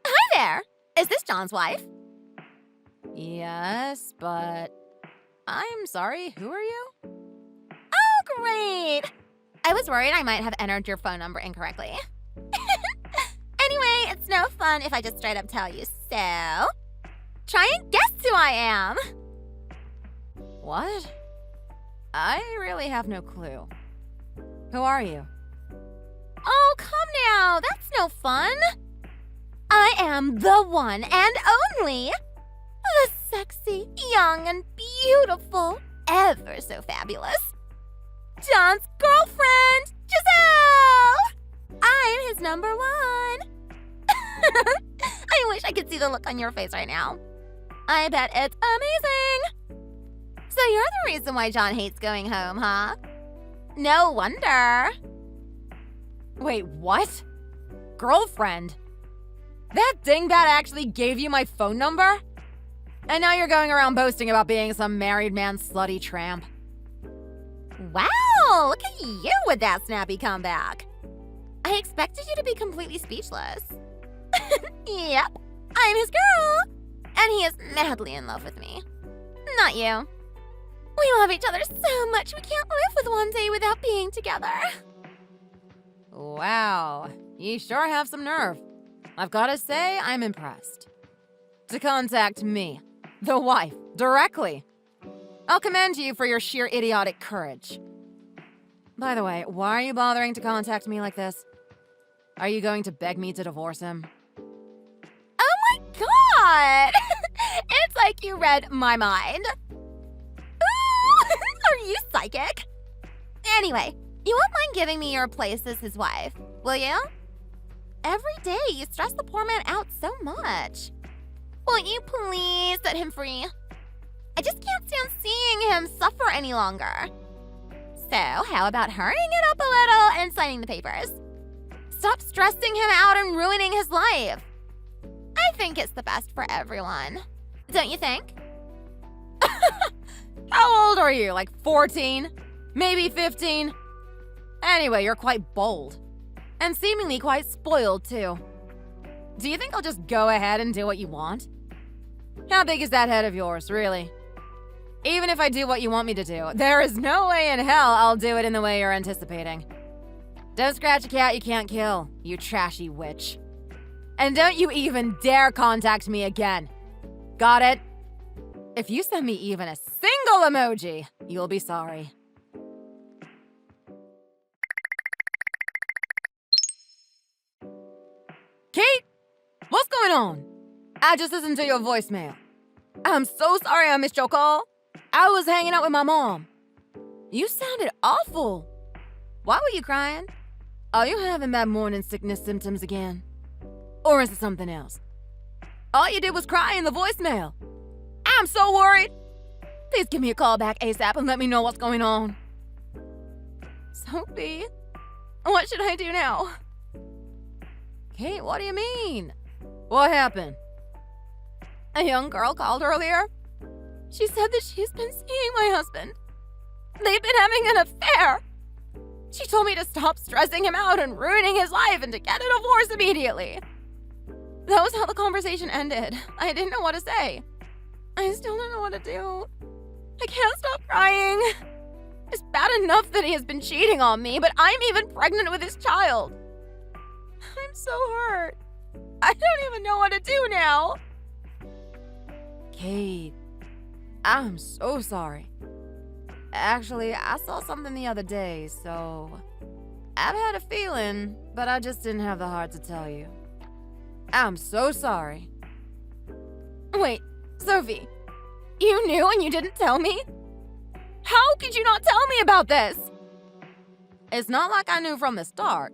Hi there! Is this John's wife? Yes, but I'm sorry, who are you? Oh, great! I was worried I might have entered your phone number incorrectly. Anyway, it's no fun if I just straight up tell you, so... Try and guess who I am! What? I really have no clue. Who are you? Oh, come now, that's no fun! I am the one and only, the sexy, young, and beautiful, ever so fabulous, John's girlfriend, Giselle! I'm his number one. I wish I could see the look on your face right now. I bet it's amazing. So you're the reason why John hates going home, huh? No wonder. Wait, what? Girlfriend? That dingbat actually gave you my phone number? And now you're going around boasting about being some married man slutty tramp. Wow, look at you with that snappy comeback. I expected you to be completely speechless. Yep, I'm his girl. And he is madly in love with me. Not you. We love each other so much we can't live with one day without being together. Wow, you sure have some nerve. I've gotta say, I'm impressed. to contact me, the wife, directly. I'll commend you for your sheer idiotic courage. By the way, why are you bothering to contact me like this? Are you going to beg me to divorce him? Oh my god! It's like you read my mind. Ooh, are you psychic? Anyway, you won't mind giving me your place as his wife, will you? Every day you stress the poor man out so much. Won't you please set him free? I just can't stand seeing him suffer any longer. So, how about hurrying it up a little and signing the papers? Stop stressing him out and ruining his life. I think it's the best for everyone. Don't you think? How old are you? Like 14? Maybe 15? Anyway, you're quite bold. And seemingly quite spoiled, too. Do you think I'll just go ahead and do what you want? How big is that head of yours, really? Even if I do what you want me to do, there is no way in hell I'll do it in the way you're anticipating. Don't scratch a cat you can't kill, you trashy witch. And don't you even dare contact me again. Got it? If you send me even a single emoji, you'll be sorry. Kate? What's going on? I just listened to your voicemail. I'm so sorry I missed your call. I was hanging out with my mom. You sounded awful. Why were you crying? Are you having bad morning sickness symptoms again? Or is it something else? All you did was cry in the voicemail. I'm so worried. Please give me a call back ASAP and let me know what's going on. Sophie, what should I do now? Kate, what do you mean? What happened? A young girl called earlier. She said that she's been seeing my husband. They've been having an affair. She told me to stop stressing him out and ruining his life and to get a divorce immediately. That was how the conversation ended. I didn't know what to say. I still don't know what to do. I can't stop crying. It's bad enough that he has been cheating on me, but I'm even pregnant with his child. I'm so hurt. I don't even know what to do now. Kate, I'm so sorry. Actually, I saw something the other day, so I've had a feeling, but I just didn't have the heart to tell you. I'm so sorry. Wait, Sophie, you knew and you didn't tell me? How could you not tell me about this? It's not like I knew from the start.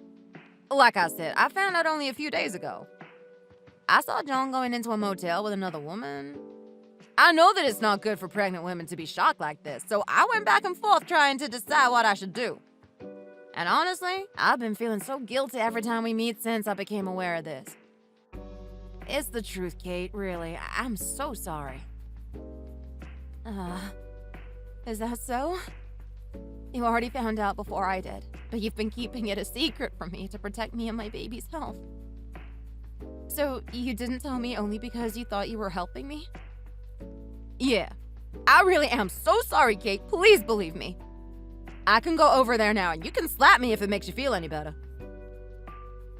Like I said, I found out only a few days ago. I saw John going into a motel with another woman. I know that it's not good for pregnant women to be shocked like this, so I went back and forth trying to decide what I should do. And honestly, I've been feeling so guilty every time we meet since I became aware of this. It's the truth, Kate, really. I'm so sorry. Is that so? You already found out before I did, but you've been keeping it a secret from me to protect me and my baby's health. So you didn't tell me only because you thought you were helping me? Yeah, I really am so sorry, Kate. Please believe me. I can go over there now and you can slap me if it makes you feel any better.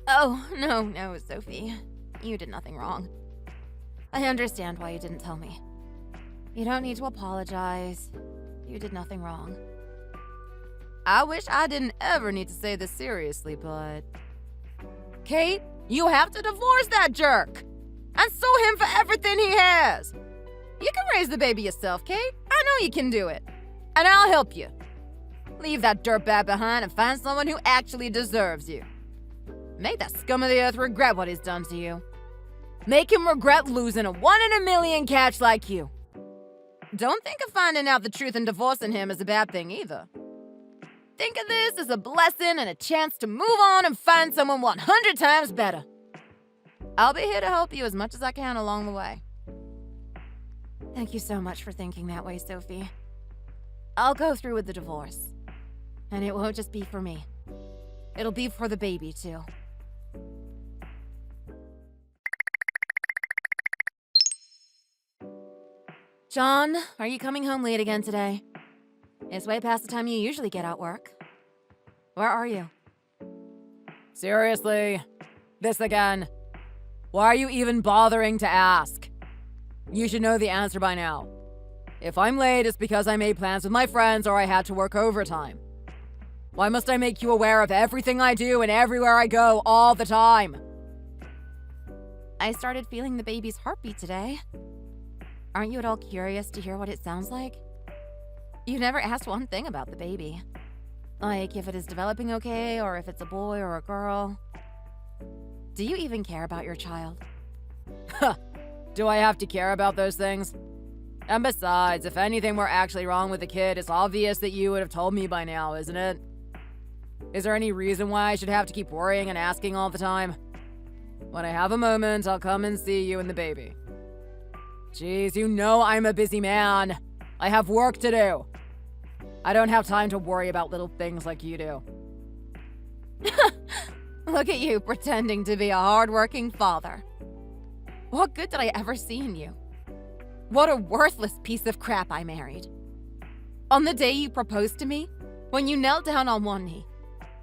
Oh, no, Sophie. You did nothing wrong. I understand why you didn't tell me. You don't need to apologize. You did nothing wrong. I wish I didn't ever need to say this seriously, but... Kate, you have to divorce that jerk! And sue him for everything he has! You can raise the baby yourself, Kate. I know you can do it. And I'll help you. Leave that dirtbag behind and find someone who actually deserves you. Make that scum of the earth regret what he's done to you. Make him regret losing a 1 in a million catch like you. Don't think of finding out the truth and divorcing him as a bad thing either. Think of this as a blessing and a chance to move on and find someone 100 times better. I'll be here to help you as much as I can along the way. Thank you so much for thinking that way, Sophie. I'll go through with the divorce. And it won't just be for me. It'll be for the baby, too. John, are you coming home late again today? It's way past the time you usually get out work. Where are you? Seriously? This again? Why are you even bothering to ask? You should know the answer by now. If I'm late, it's because I made plans with my friends or I had to work overtime. Why must I make you aware of everything I do and everywhere I go all the time? I started feeling the baby's heartbeat today. Aren't you at all curious to hear what it sounds like? You never asked one thing about the baby. Like if it is developing okay or if it's a boy or a girl. Do you even care about your child? Do I have to care about those things? And besides, if anything were actually wrong with the kid, it's obvious that you would have told me by now, isn't it? Is there any reason why I should have to keep worrying and asking all the time? When I have a moment, I'll come and see you and the baby. Jeez, you know I'm a busy man. I have work to do. I don't have time to worry about little things like you do. Look at you pretending to be a hardworking father. What good did I ever see in you? What a worthless piece of crap I married. On the day you proposed to me, when you knelt down on one knee,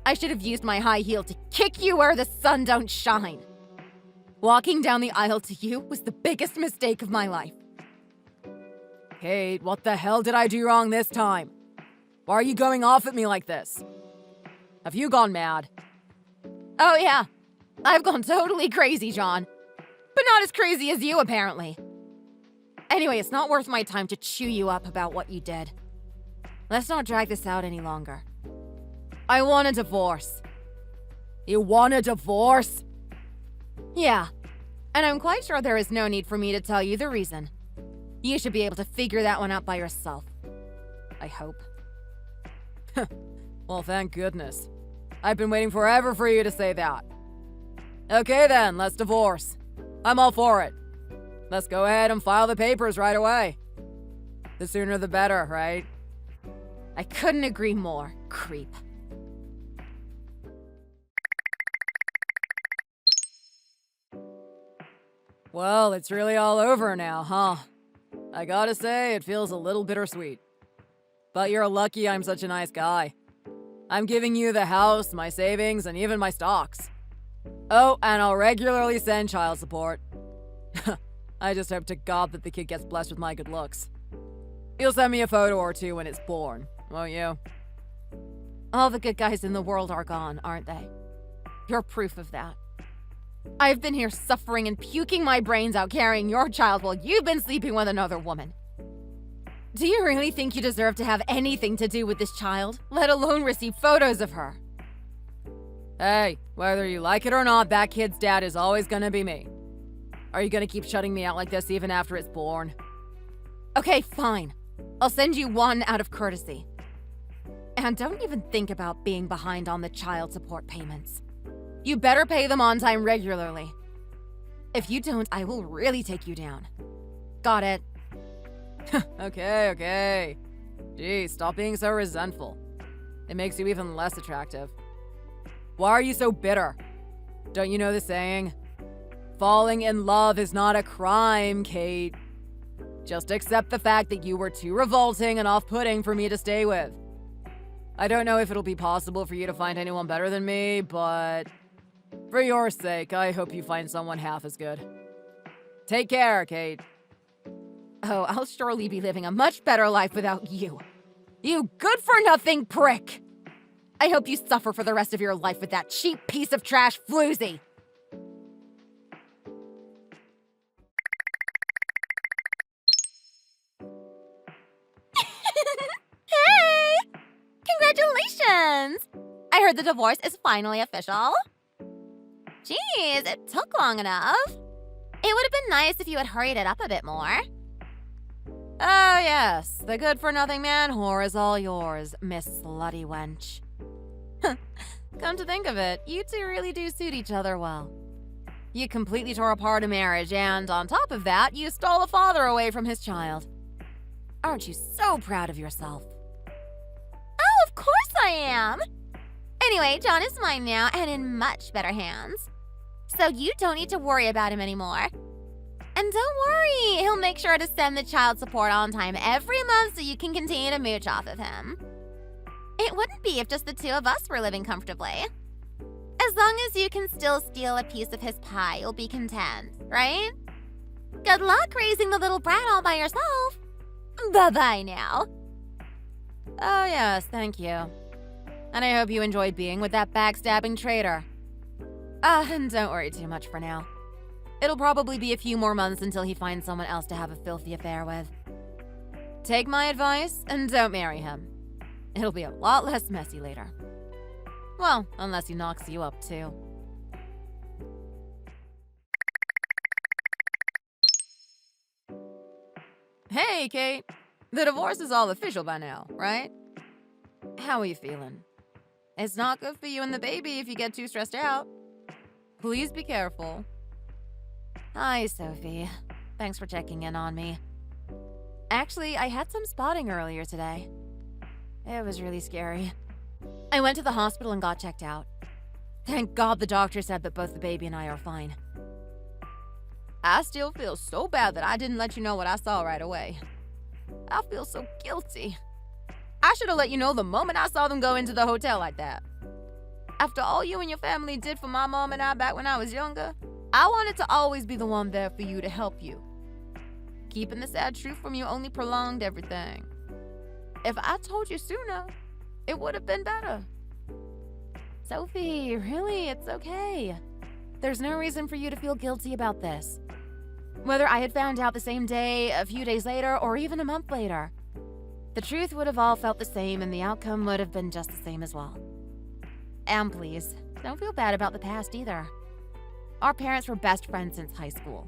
I should have used my high heel to kick you where the sun don't shine. Walking down the aisle to you was the biggest mistake of my life. Kate, what the hell did I do wrong this time? Why are you going off at me like this? Have you gone mad? Oh yeah, I've gone totally crazy, John. But not as crazy as you, apparently. Anyway, it's not worth my time to chew you up about what you did. Let's not drag this out any longer. I want a divorce. You want a divorce? Yeah, and I'm quite sure there is no need for me to tell you the reason. You should be able to figure that one out by yourself. I hope. Well, thank goodness. I've been waiting forever for you to say that. Okay then, let's divorce. I'm all for it. Let's go ahead and file the papers right away. The sooner the better, right? I couldn't agree more, creep. Well, it's really all over now, huh? I gotta say, it feels a little bittersweet. But you're lucky I'm such a nice guy. I'm giving you the house, my savings, and even my stocks. Oh, and I'll regularly send child support. I just hope to God that the kid gets blessed with my good looks. You'll send me a photo or two when it's born, won't you? All the good guys in the world are gone, aren't they? You're proof of that. I've been here suffering and puking my brains out carrying your child while you've been sleeping with another woman. Do you really think you deserve to have anything to do with this child, let alone receive photos of her? Hey, whether you like it or not, that kid's dad is always gonna be me. Are you gonna keep shutting me out like this even after it's born? Okay, fine. I'll send you one out of courtesy. And don't even think about being behind on the child support payments. You better pay them on time regularly. If you don't, I will really take you down. Got it? Okay. Gee, stop being so resentful. It makes you even less attractive. Why are you so bitter? Don't you know the saying? Falling in love is not a crime, Kate. Just accept the fact that you were too revolting and off-putting for me to stay with. I don't know if it'll be possible for you to find anyone better than me, but for your sake, I hope you find someone half as good. Take care, Kate. Oh, I'll surely be living a much better life without you. You good-for-nothing prick! I hope you suffer for the rest of your life with that cheap piece of trash floozy. Hey! Congratulations! I heard the divorce is finally official. Jeez, it took long enough. It would have been nice if you had hurried it up a bit more. Oh, yes. The good-for-nothing man whore is all yours, Miss Slutty Wench. Come to think of it, you two really do suit each other well. You completely tore apart a marriage, and on top of that, you stole a father away from his child. Aren't you so proud of yourself? Oh, of course I am! Anyway, John is mine now, and in much better hands. So you don't need to worry about him anymore. And don't worry, he'll make sure to send the child support on time every month so you can continue to mooch off of him. It wouldn't be if just the two of us were living comfortably. As long as you can still steal a piece of his pie, you'll be content, right? Good luck raising the little brat all by yourself. Bye-bye now. Oh, yes, thank you. And I hope you enjoyed being with that backstabbing traitor. And don't worry too much for now. It'll probably be a few more months until he finds someone else to have a filthy affair with. Take my advice and don't marry him. It'll be a lot less messy later. Well, unless he knocks you up too. Hey, Kate. The divorce is all official by now, right? How are you feeling? It's not good for you and the baby if you get too stressed out. Please be careful. Hi, Sophie. Thanks for checking in on me. Actually, I had some spotting earlier today. It was really scary. I went to the hospital and got checked out. Thank God the doctor said that both the baby and I are fine. I still feel so bad that I didn't let you know what I saw right away. I feel so guilty. I should have let you know the moment I saw them go into the hotel like that. After all you and your family did for my mom and I back when I was younger, I wanted to always be the one there for you to help you. Keeping the sad truth from you only prolonged everything. If I told you sooner, it would have been better. Sophie, really, it's okay. There's no reason for you to feel guilty about this. Whether I had found out the same day, a few days later, or even a month later, the truth would have all felt the same and the outcome would have been just the same as well. And please, don't feel bad about the past either. Our parents were best friends since high school.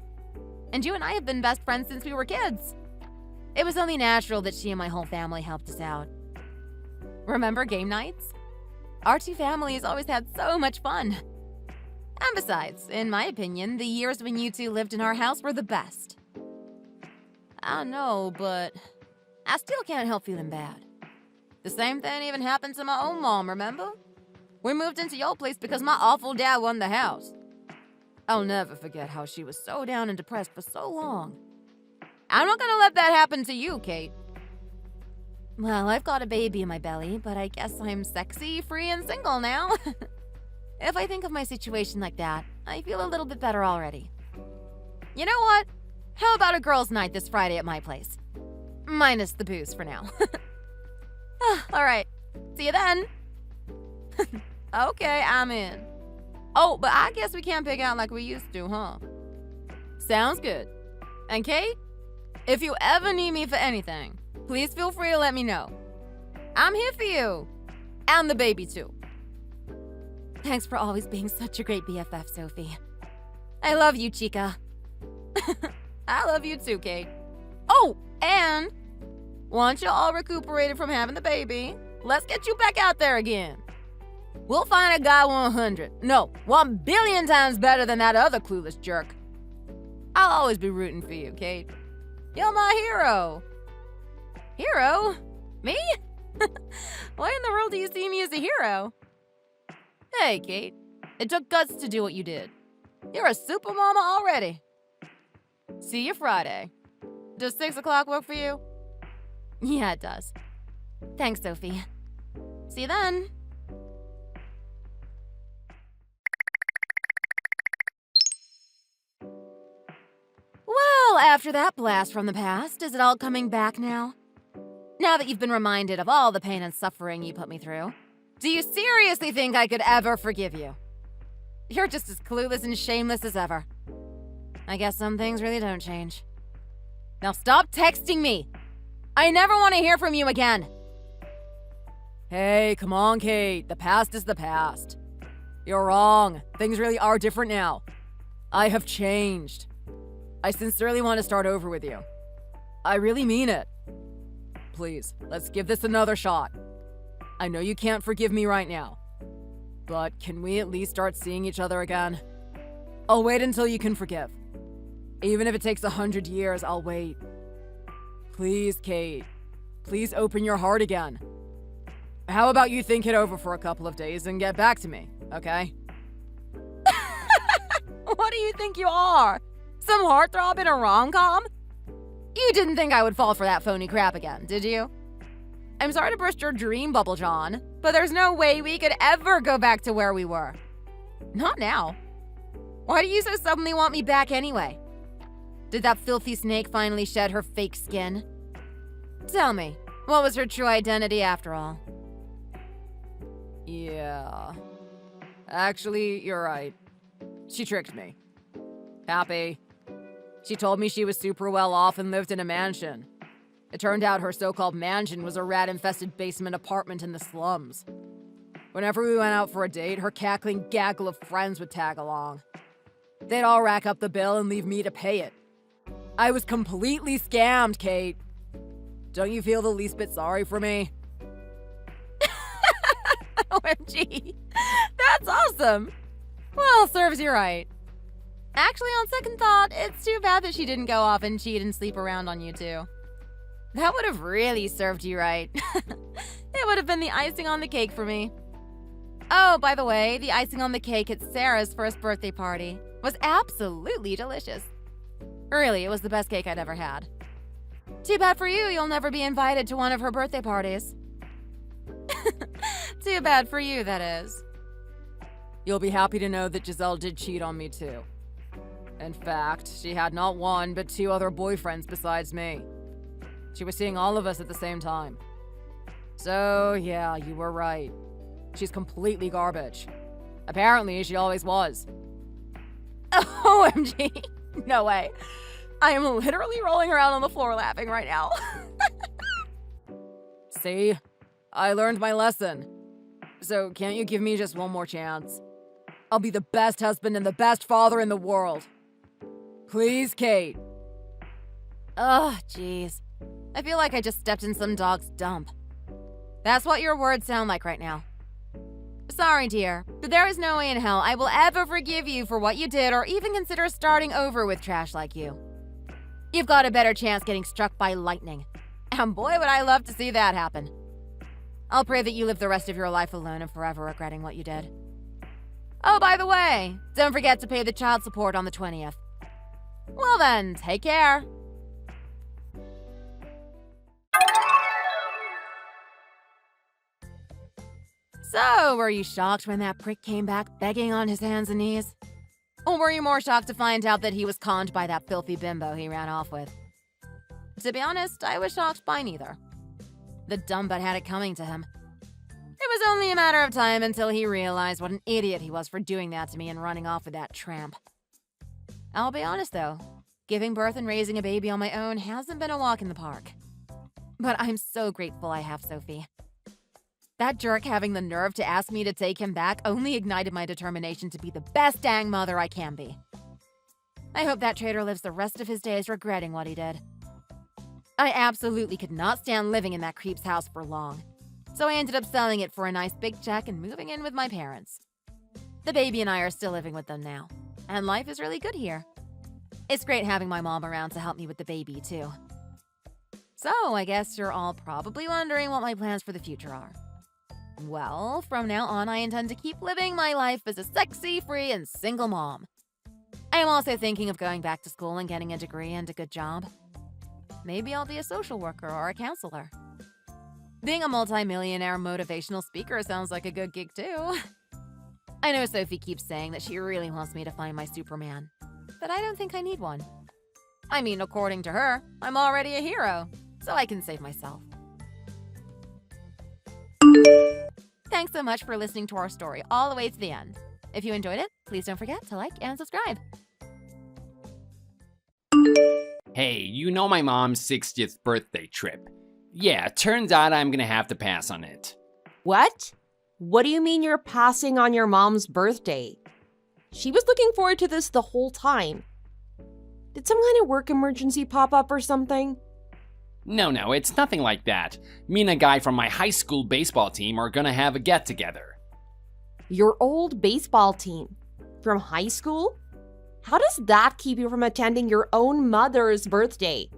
And you and I have been best friends since we were kids. It was only natural that she and my whole family helped us out. Remember game nights? Our two families always had so much fun. And besides, in my opinion, the years when you two lived in our house were the best. I know, but I still can't help feeling bad. The same thing even happened to my own mom, remember? We moved into your place because my awful dad won the house. I'll never forget how she was so down and depressed for so long. I'm not gonna let that happen to you, Kate. Well, I've got a baby in my belly, but I guess I'm sexy, free, and single now. If I think of my situation like that, I feel a little bit better already. You know what? How about a girls' night this Friday at my place? Minus the booze for now. Alright, see you then. Okay, I'm in. Oh, but I guess we can't pick out like we used to, huh? Sounds good. And Kate, if you ever need me for anything, please feel free to let me know. I'm here for you. And the baby, too. Thanks for always being such a great BFF, Sophie. I love you, chica. I love you too, Kate. Oh, and once you're all recuperated from having the baby, let's get you back out there again. We'll find a guy 1 billion times better than that other clueless jerk. I'll always be rooting for you, Kate. You're my hero. Hero? Me? Why in the world do you see me as a hero? Hey, Kate. It took guts to do what you did. You're a super mama already. See you Friday. Does 6 o'clock work for you? Yeah, it does. Thanks, Sophie. See you then. Well, after that blast from the past, is it all coming back now? Now that you've been reminded of all the pain and suffering you put me through, do you seriously think I could ever forgive you? You're just as clueless and shameless as ever. I guess some things really don't change. Now stop texting me! I never want to hear from you again! Hey, come on, Kate. The past is the past. You're wrong. Things really are different now. I have changed. I sincerely want to start over with you. I really mean it. Please, let's give this another shot. I know you can't forgive me right now, but can we at least start seeing each other again? I'll wait until you can forgive. Even if it takes 100 years, I'll wait. Please, Kate. Please open your heart again. How about you think it over for a couple of days and get back to me, okay? What do you think you are? Some heartthrob in a rom-com? You didn't think I would fall for that phony crap again, did you? I'm sorry to burst your dream bubble, John, but there's no way we could ever go back to where we were. Not now. Why do you so suddenly want me back anyway? Did that filthy snake finally shed her fake skin? Tell me, what was her true identity after all? Yeah. Actually, you're right. She tricked me. Happy. She told me she was super well off and lived in a mansion. It turned out her so-called mansion was a rat-infested basement apartment in the slums. Whenever we went out for a date, her cackling gaggle of friends would tag along. They'd all rack up the bill and leave me to pay it. I was completely scammed, Kate. Don't you feel the least bit sorry for me? OMG. That's awesome. Well, serves you right. Actually, on second thought, it's too bad that she didn't go off and cheat and sleep around on you too. That would have really served you right. It would have been the icing on the cake for me. Oh, by the way, the icing on the cake at Sarah's first birthday party was absolutely delicious. Really, it was the best cake I'd ever had. Too bad for you, you'll never be invited to one of her birthday parties. Too bad for you, that is. You'll be happy to know that Giselle did cheat on me too. In fact, she had not one but 2 other boyfriends besides me. She was seeing all of us at the same time. So, yeah, you were right. She's completely garbage. Apparently, she always was. OMG. No way. I am literally rolling around on the floor laughing right now. See? I learned my lesson. So, can't you give me just one more chance? I'll be the best husband and the best father in the world. Please, Kate. Ugh, jeez. I feel like I just stepped in some dog's dump. That's what your words sound like right now. Sorry, dear, but there is no way in hell I will ever forgive you for what you did or even consider starting over with trash like you. You've got a better chance getting struck by lightning. And boy, would I love to see that happen. I'll pray that you live the rest of your life alone and forever regretting what you did. Oh, by the way, don't forget to pay the child support on the 20th. Well then, take care. So, were you shocked when that prick came back begging on his hands and knees? Or were you more shocked to find out that he was conned by that filthy bimbo he ran off with? To be honest, I was shocked by neither. The dumb butt had it coming to him. It was only a matter of time until he realized what an idiot he was for doing that to me and running off with that tramp. I'll be honest though, giving birth and raising a baby on my own hasn't been a walk in the park. But I'm so grateful I have Sophie. That jerk having the nerve to ask me to take him back only ignited my determination to be the best dang mother I can be. I hope that traitor lives the rest of his days regretting what he did. I absolutely could not stand living in that creep's house for long, so I ended up selling it for a nice big check and moving in with my parents. The baby and I are still living with them now, and life is really good here. It's great having my mom around to help me with the baby, too. So, I guess you're all probably wondering what my plans for the future are. Well, from now on, I intend to keep living my life as a sexy, free, and single mom. I am also thinking of going back to school and getting a degree and a good job. Maybe I'll be a social worker or a counselor. Being a multi-millionaire motivational speaker sounds like a good gig, too. I know Sophie keeps saying that she really wants me to find my Superman, but I don't think I need one. I mean, according to her, I'm already a hero, so I can save myself. Thanks so much for listening to our story all the way to the end. If you enjoyed it, please don't forget to like and subscribe. Hey, you know my mom's 60th birthday trip. Yeah, turns out I'm gonna have to pass on it. What? What do you mean you're passing on your mom's birthday? She was looking forward to this the whole time. Did some kind of work emergency pop up or something? No, it's nothing like that. Me and a guy from my high school baseball team are gonna have a get-together. Your old baseball team? From high school? How does that keep you from attending your own mother's birthday?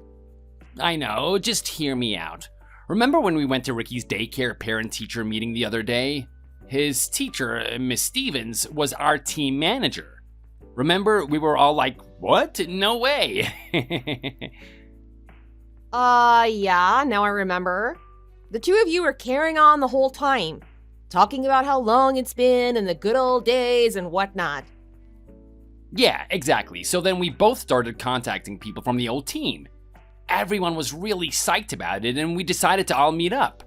I know, just hear me out. Remember when we went to Ricky's daycare parent-teacher meeting the other day? His teacher, Miss Stevens, was our team manager. Remember, we were all like, what? No way! Yeah, now I remember. The two of you were carrying on the whole time, talking about how long it's been and the good old days and whatnot. Yeah, exactly. So then we both started contacting people from the old team. Everyone was really psyched about it, and we decided to all meet up.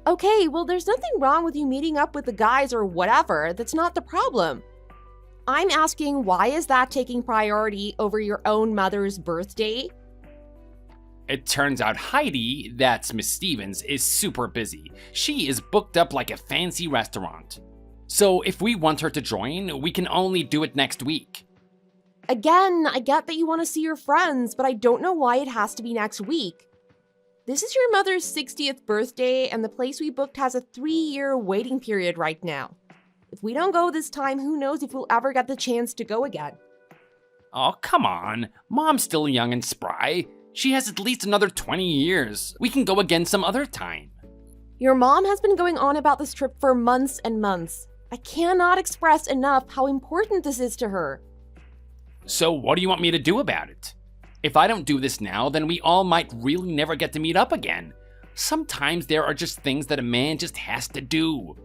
Okay, well, there's nothing wrong with you meeting up with the guys or whatever. That's not the problem. I'm asking, why is that taking priority over your own mother's birthday? It turns out Heidi, that's Miss Stevens, is super busy. She is booked up like a fancy restaurant. So if we want her to join, we can only do it next week. Again, I get that you want to see your friends, but I don't know why it has to be next week. This is your mother's 60th birthday, and the place we booked has a 3-year waiting period right now. If we don't go this time, who knows if we'll ever get the chance to go again. Oh, come on. Mom's still young and spry. She has at least another 20 years. We can go again some other time. Your mom has been going on about this trip for months and months. I cannot express enough how important this is to her. So what do you want me to do about it? If I don't do this now, then we all might really never get to meet up again. Sometimes there are just things that a man just has to do.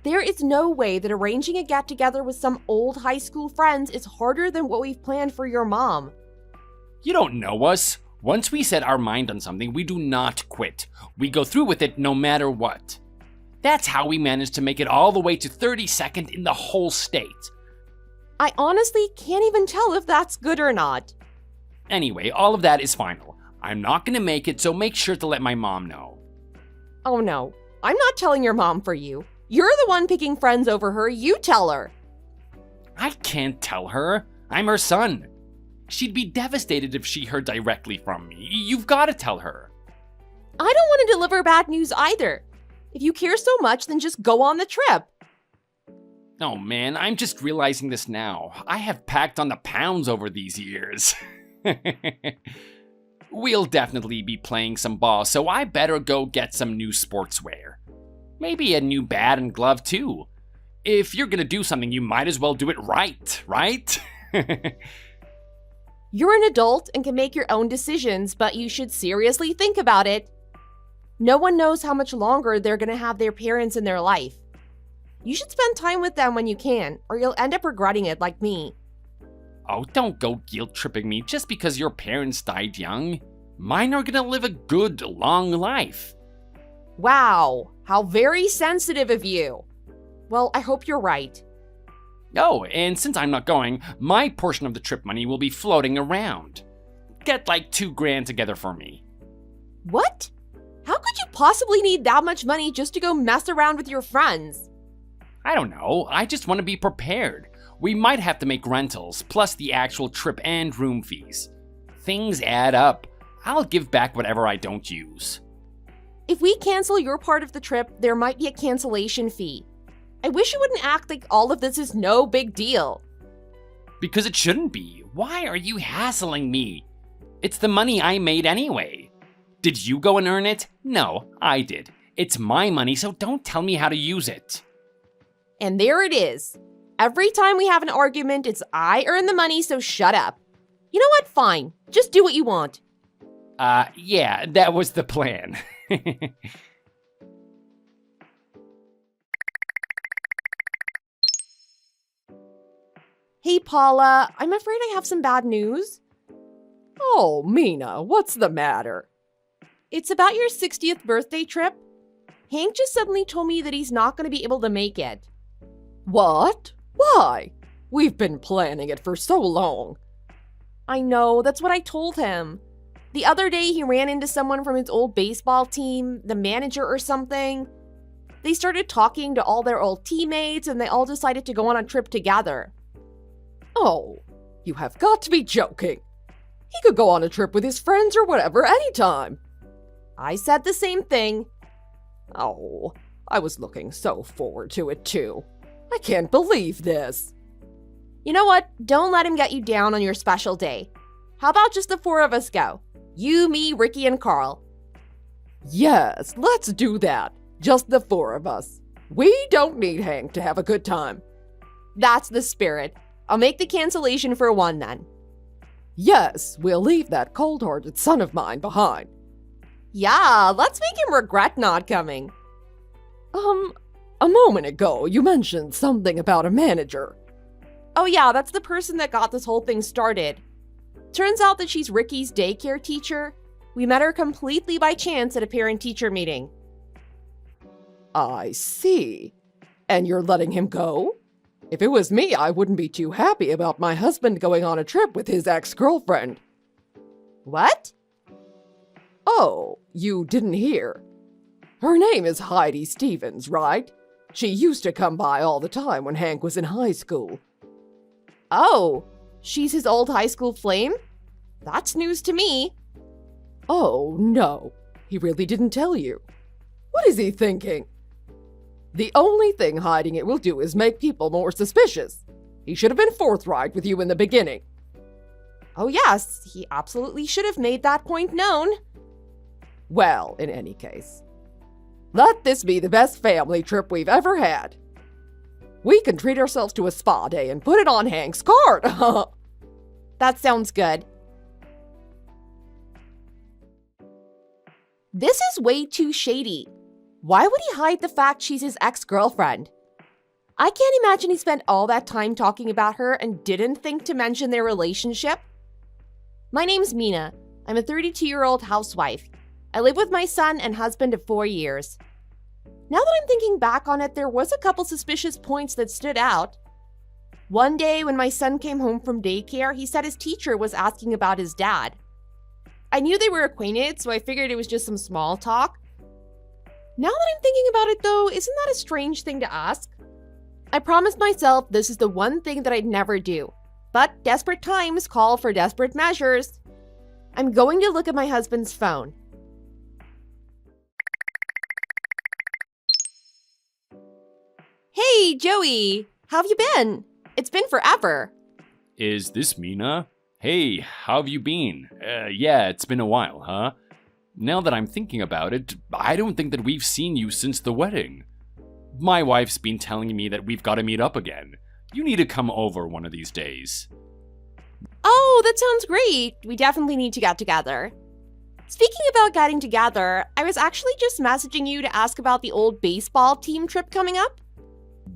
There is no way that arranging a get-together with some old high school friends is harder than what we've planned for your mom. You don't know us. Once we set our mind on something, we do not quit. We go through with it no matter what. That's how we managed to make it all the way to 32nd in the whole state. I honestly can't even tell if that's good or not. Anyway, all of that is final. I'm not gonna make it, so make sure to let my mom know. Oh no, I'm not telling your mom for you. You're the one picking friends over her, you tell her. I can't tell her. I'm her son. She'd be devastated if she heard directly from me. You've gotta tell her. I don't want to deliver bad news either. If you care so much, then just go on the trip. Oh man, I'm just realizing this now. I have packed on the pounds over these years. We'll definitely be playing some ball, so I better go get some new sportswear. Maybe a new bat and glove too. If you're gonna do something, you might as well do it right? You're an adult and can make your own decisions, but you should seriously think about it. No one knows how much longer they're gonna have their parents in their life. You should spend time with them when you can, or you'll end up regretting it like me. Oh, don't go guilt-tripping me just because your parents died young. Mine are gonna live a good, long life. Wow, how very sensitive of you. Well, I hope you're right. Oh, and since I'm not going, my portion of the trip money will be floating around. Get like $2,000 together for me. What? How could you possibly need that much money just to go mess around with your friends? I don't know, I just want to be prepared. We might have to make rentals, plus the actual trip and room fees. Things add up. I'll give back whatever I don't use. If we cancel your part of the trip, there might be a cancellation fee. I wish you wouldn't act like all of this is no big deal. Because it shouldn't be. Why are you hassling me? It's the money I made anyway. Did you go and earn it? No, I did. It's my money, so don't tell me how to use it. And there it is. Every time we have an argument, it's I earn the money, so shut up. You know what? Fine. Just do what you want. Yeah, that was the plan. Hey, Paula, I'm afraid I have some bad news. Oh, Mina, what's the matter? It's about your 60th birthday trip. Hank just suddenly told me that he's not going to be able to make it. What? Why? We've been planning it for so long. I know, that's what I told him. The other day, he ran into someone from his old baseball team, the manager or something. They started talking to all their old teammates, and they all decided to go on a trip together. Oh, you have got to be joking. He could go on a trip with his friends or whatever anytime. I said the same thing. Oh, I was looking so forward to it too. I can't believe this. You know what? Don't let him get you down on your special day. How about just the 4 of us go? You, me, Ricky, and Carl. Yes, let's do that. Just the 4 of us. We don't need Hank to have a good time. That's the spirit. I'll make the cancellation for 1 then. Yes, we'll leave that cold-hearted son of mine behind. Yeah, let's make him regret not coming. A moment ago, you mentioned something about a manager. Oh yeah, that's the person that got this whole thing started. Turns out that she's Ricky's daycare teacher. We met her completely by chance at a parent-teacher meeting. I see. And you're letting him go? If it was me, I wouldn't be too happy about my husband going on a trip with his ex-girlfriend. What? Oh, you didn't hear. Her name is Heidi Stevens, right? She used to come by all the time when Hank was in high school. Oh, she's his old high school flame? That's news to me. Oh, no. He really didn't tell you. What is he thinking? The only thing hiding it will do is make people more suspicious. He should have been forthright with you in the beginning. Oh yes, he absolutely should have made that point known. Well, in any case, let this be the best family trip we've ever had. We can treat ourselves to a spa day and put it on Hank's card. That sounds good. This is way too shady. Why would he hide the fact she's his ex-girlfriend? I can't imagine he spent all that time talking about her and didn't think to mention their relationship. My name's Mina. I'm a 32-year-old housewife. I live with my son and husband of 4 years. Now that I'm thinking back on it, there was a couple suspicious points that stood out. One day when my son came home from daycare, he said his teacher was asking about his dad. I knew they were acquainted, so I figured it was just some small talk. Now that I'm thinking about it though, isn't that a strange thing to ask? I promised myself this is the one thing that I'd never do. But desperate times call for desperate measures. I'm going to look at my husband's phone. Hey, Joey! How have you been? It's been forever. Is this Mina? Hey, how have you been? Yeah, it's been a while, huh? Now that I'm thinking about it, I don't think that we've seen you since the wedding. My wife's been telling me that we've got to meet up again. You need to come over one of these days. Oh, that sounds great. We definitely need to get together. Speaking about getting together, I was actually just messaging you to ask about the old baseball team trip coming up.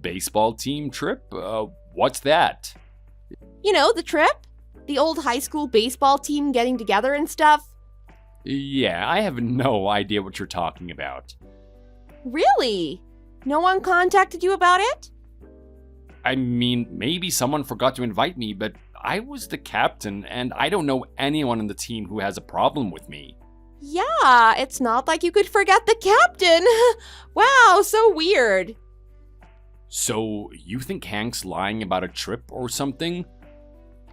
Baseball team trip? What's that? You know, the trip? The old high school baseball team getting together and stuff. Yeah, I have no idea what you're talking about. Really? No one contacted you about it? I mean, maybe someone forgot to invite me, but I was the captain, and I don't know anyone on the team who has a problem with me. Yeah, it's not like you could forget the captain. Wow, so weird. So, you think Hank's lying about a trip or something?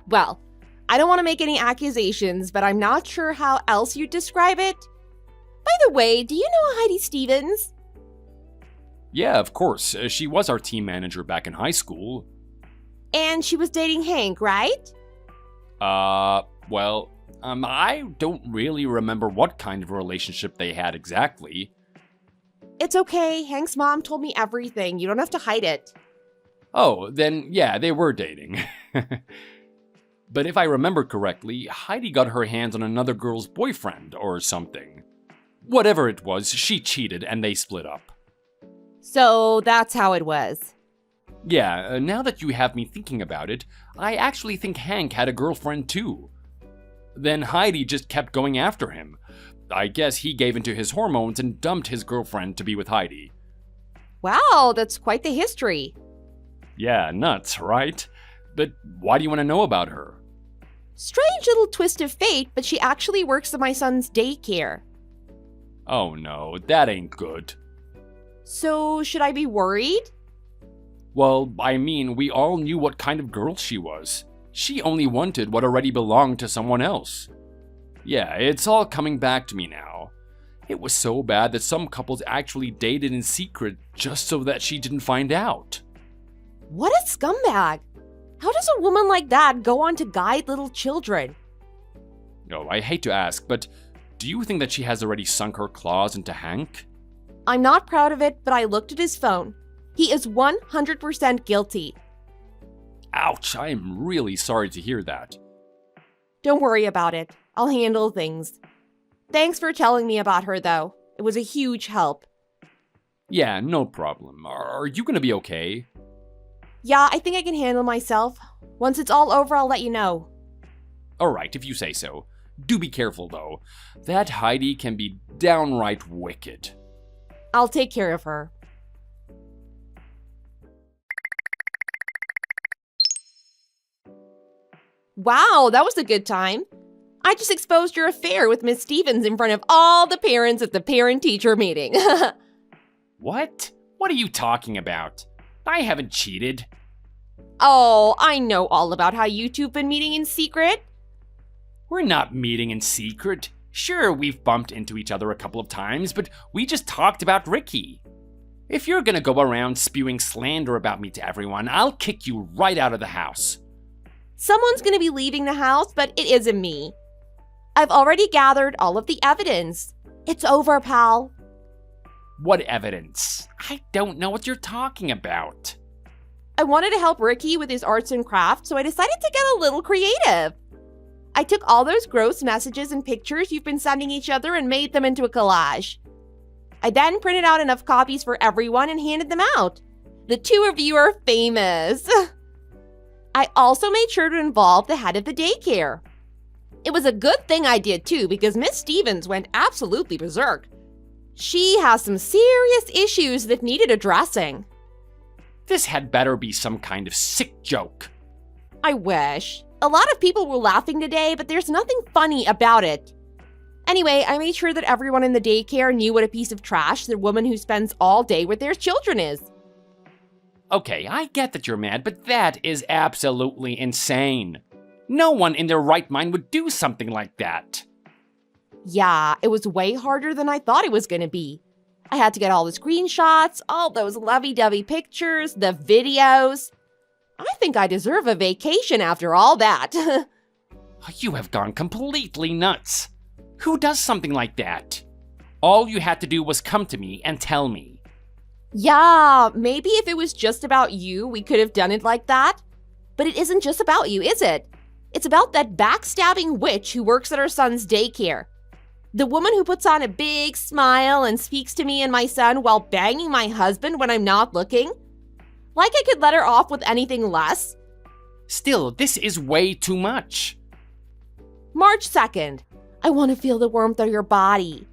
Well, I don't want to make any accusations, but I'm not sure how else you'd describe it. By the way, do you know Heidi Stevens? Yeah, of course. She was our team manager back in high school. And she was dating Hank, right? Well, I don't really remember what kind of relationship they had exactly. It's okay. Hank's mom told me everything. You don't have to hide it. Oh, then yeah, they were dating. But if I remember correctly, Heidi got her hands on another girl's boyfriend or something. Whatever it was, she cheated and they split up. So that's how it was. Yeah, now that you have me thinking about it, I actually think Hank had a girlfriend too. Then Heidi just kept going after him. I guess he gave into his hormones and dumped his girlfriend to be with Heidi. Wow, that's quite the history. Yeah, nuts, right? But why do you want to know about her? Strange little twist of fate, but she actually works at my son's daycare. Oh no, that ain't good. So, should I be worried? Well, I mean, we all knew what kind of girl she was. She only wanted what already belonged to someone else. Yeah, it's all coming back to me now. It was so bad that some couples actually dated in secret just so that she didn't find out. What a scumbag! How does a woman like that go on to guide little children? Oh, I hate to ask, but do you think that she has already sunk her claws into Hank? I'm not proud of it, but I looked at his phone. He is 100% guilty. Ouch, I am really sorry to hear that. Don't worry about it. I'll handle things. Thanks for telling me about her, though. It was a huge help. Yeah, no problem. Are you gonna be okay? Yeah, I think I can handle myself. Once it's all over, I'll let you know. Alright, if you say so. Do be careful, though. That Heidi can be downright wicked. I'll take care of her. Wow, that was a good time. I just exposed your affair with Miss Stevens in front of all the parents at the parent-teacher meeting. What? What are you talking about? I haven't cheated. Oh, I know all about how you two have been meeting in secret. We're not meeting in secret. Sure, we've bumped into each other a couple of times, but we just talked about Ricky. If you're gonna go around spewing slander about me to everyone, I'll kick you right out of the house. Someone's gonna be leaving the house, but it isn't me. I've already gathered all of the evidence. It's over, pal. What evidence? I don't know what you're talking about. I wanted to help Ricky with his arts and crafts, so I decided to get a little creative. I took all those gross messages and pictures you've been sending each other and made them into a collage. I then printed out enough copies for everyone and handed them out. The two of you are famous. I also made sure to involve the head of the daycare. It was a good thing I did too, because Miss Stevens went absolutely berserk. She has some serious issues that needed addressing. This had better be some kind of sick joke. I wish. A lot of people were laughing today, but there's nothing funny about it. Anyway, I made sure that everyone in the daycare knew what a piece of trash the woman who spends all day with their children is. Okay, I get that you're mad, but that is absolutely insane. No one in their right mind would do something like that. Yeah, it was way harder than I thought it was gonna be. I had to get all the screenshots, all those lovey-dovey pictures, the videos. I think I deserve a vacation after all that. You have gone completely nuts. Who does something like that? All you had to do was come to me and tell me. Yeah, maybe if it was just about you, we could have done it like that. But it isn't just about you, is it? It's about that backstabbing witch who works at our son's daycare. The woman who puts on a big smile and speaks to me and my son while banging my husband when I'm not looking. Like I could let her off with anything less. Still, this is way too much. March 2nd. I want to feel the warmth of your body.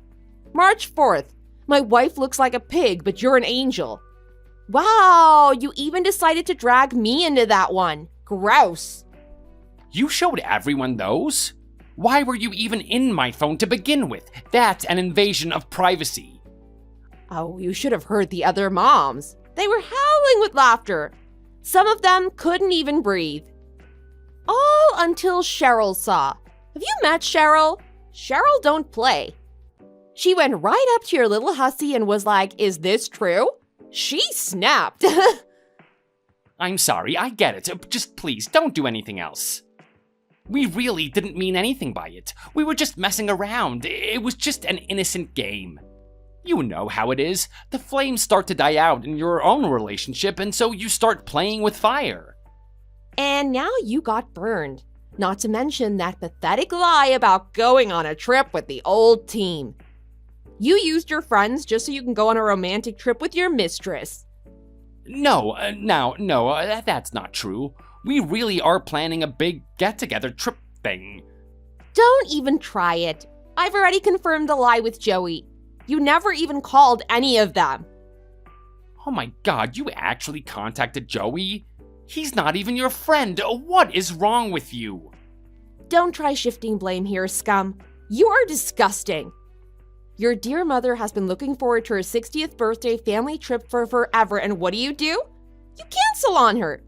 March 4th. My wife looks like a pig, but you're an angel. Wow, you even decided to drag me into that one. Gross. You showed everyone those? Why were you even in my phone to begin with? That's an invasion of privacy. Oh, you should have heard the other moms. They were howling with laughter. Some of them couldn't even breathe. All until Cheryl saw. Have you met Cheryl? Cheryl don't play. She went right up to your little hussy and was like, "Is this true?" She snapped. I'm sorry, I get it. Just please, don't do anything else. We really didn't mean anything by it. We were just messing around. It was just an innocent game. You know how it is. The flames start to die out in your own relationship, and so you start playing with fire. And now you got burned. Not to mention that pathetic lie about going on a trip with the old team. You used your friends just so you can go on a romantic trip with your mistress. No, that's not true. We really are planning a big get-together trip thing. Don't even try it. I've already confirmed the lie with Joey. You never even called any of them. Oh my god, you actually contacted Joey? He's not even your friend. What is wrong with you? Don't try shifting blame here, scum. You are disgusting. Your dear mother has been looking forward to her 60th birthday family trip for forever, and what do? You cancel on her.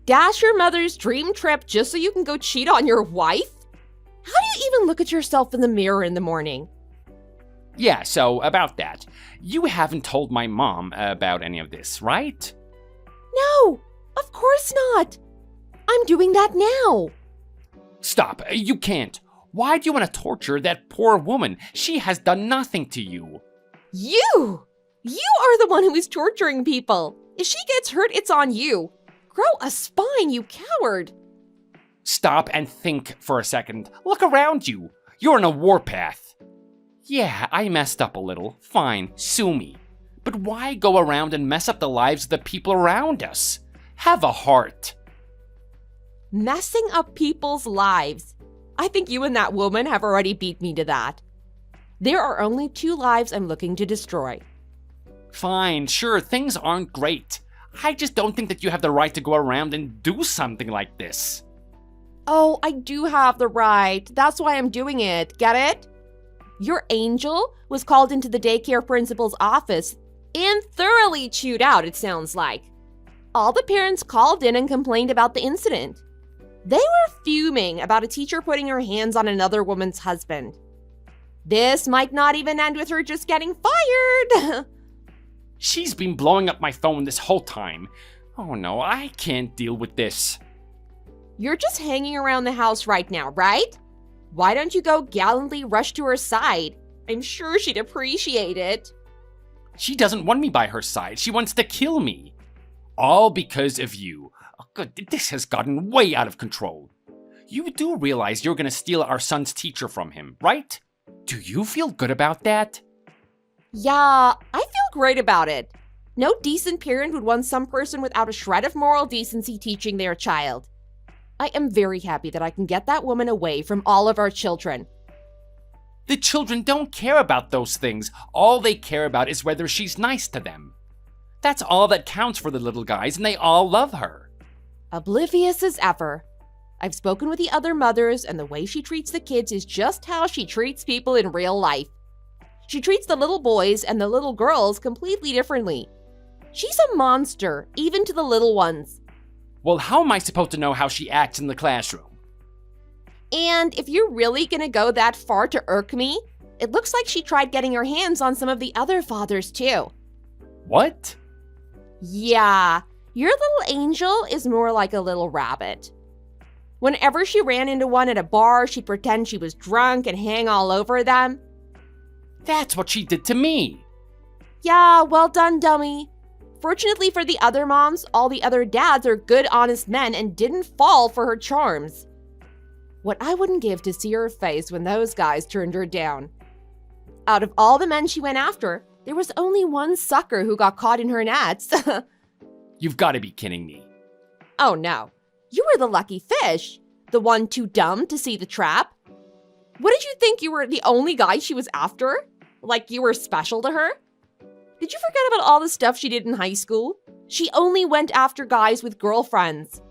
Dash your mother's dream trip just so you can go cheat on your wife? How do you even look at yourself in the mirror in the morning? Yeah, so about that. You haven't told my mom about any of this, right? No, of course not. I'm doing that now. Stop, you can't. Why do you want to torture that poor woman? She has done nothing to you. You are the one who is torturing people. If she gets hurt, it's on you. Grow a spine, you coward. Stop and think for a second. Look around you. You're on a warpath. Yeah, I messed up a little. Fine, sue me. But why go around and mess up the lives of the people around us? Have a heart. Messing up people's lives. I think you and that woman have already beat me to that. There are only 2 lives I'm looking to destroy. Fine, sure, things aren't great. I just don't think that you have the right to go around and do something like this. Oh, I do have the right. That's why I'm doing it. Get it? Your angel was called into the daycare principal's office and thoroughly chewed out, it sounds like. All the parents called in and complained about the incident. They were fuming about a teacher putting her hands on another woman's husband. This might not even end with her just getting fired. She's been blowing up my phone this whole time. Oh no, I can't deal with this. You're just hanging around the house right now, right? Why don't you go gallantly rush to her side? I'm sure she'd appreciate it. She doesn't want me by her side. She wants to kill me. All because of you. Oh, good, this has gotten way out of control. You do realize you're gonna steal our son's teacher from him, right? Do you feel good about that? Yeah, I feel great about it. No decent parent would want some person without a shred of moral decency teaching their child. I am very happy that I can get that woman away from all of our children. The children don't care about those things. All they care about is whether she's nice to them. That's all that counts for the little guys, and they all love her. Oblivious as ever. I've spoken with the other mothers, and the way she treats the kids is just how she treats people in real life. She treats the little boys and the little girls completely differently. She's a monster, even to the little ones. Well, how am I supposed to know how she acts in the classroom? And if you're really gonna go that far to irk me, it looks like she tried getting her hands on some of the other fathers too. What? Yeah, your little angel is more like a little rabbit. Whenever she ran into one at a bar, she'd pretend she was drunk and hang all over them. That's what she did to me. Yeah, well done, dummy. Fortunately for the other moms, all the other dads are good, honest men and didn't fall for her charms. What I wouldn't give to see her face when those guys turned her down. Out of all the men she went after, there was only one sucker who got caught in her nets. You've got to be kidding me. Oh no, you were the lucky fish, the one too dumb to see the trap. What did you think, you were the only guy she was after? Like you were special to her? Did you forget about all the stuff she did in high school? She only went after guys with girlfriends.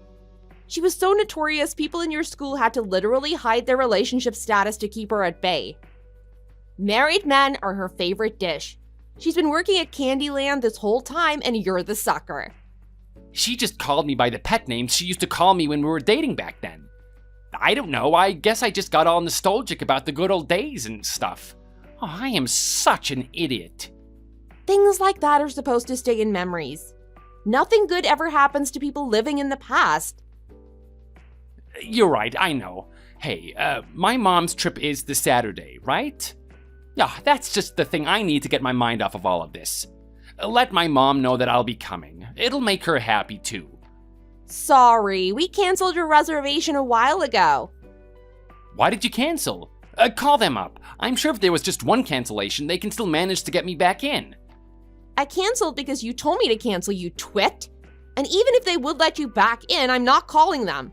She was so notorious, people in your school had to literally hide their relationship status to keep her at bay. Married men are her favorite dish. She's been working at Candyland this whole time, and you're the sucker. She just called me by the pet names she used to call me when we were dating back then. I don't know, I guess I just got all nostalgic about the good old days and stuff. Oh, I am such an idiot. Things like that are supposed to stay in memories. Nothing good ever happens to people living in the past. You're right, I know. Hey, my mom's trip is this Saturday, right? Yeah, that's just the thing I need to get my mind off of all of this. Let my mom know that I'll be coming. It'll make her happy too. Sorry, we canceled your reservation a while ago. Why did you cancel? Call them up. I'm sure if there was just one cancellation, they can still manage to get me back in. I canceled because you told me to cancel, you twit. And even if they would let you back in, I'm not calling them.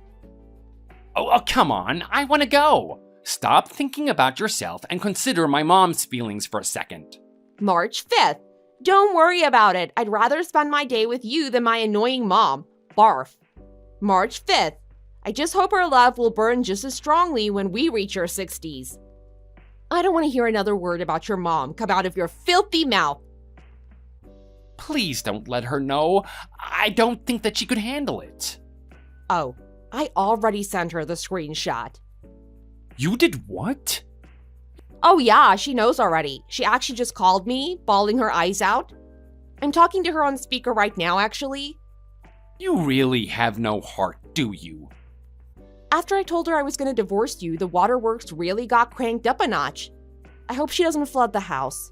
Oh, come on. I want to go. Stop thinking about yourself and consider my mom's feelings for a second. March 5th. Don't worry about it. I'd rather spend my day with you than my annoying mom. Barf. March 5th. I just hope our love will burn just as strongly when we reach our 60s. I don't want to hear another word about your mom come out of your filthy mouth. Please don't let her know. I don't think that she could handle it. Oh, I already sent her the screenshot. You did what? Oh yeah, she knows already. She actually just called me, bawling her eyes out. I'm talking to her on speaker right now, actually. You really have no heart, do you? After I told her I was going to divorce you, the waterworks really got cranked up a notch. I hope she doesn't flood the house.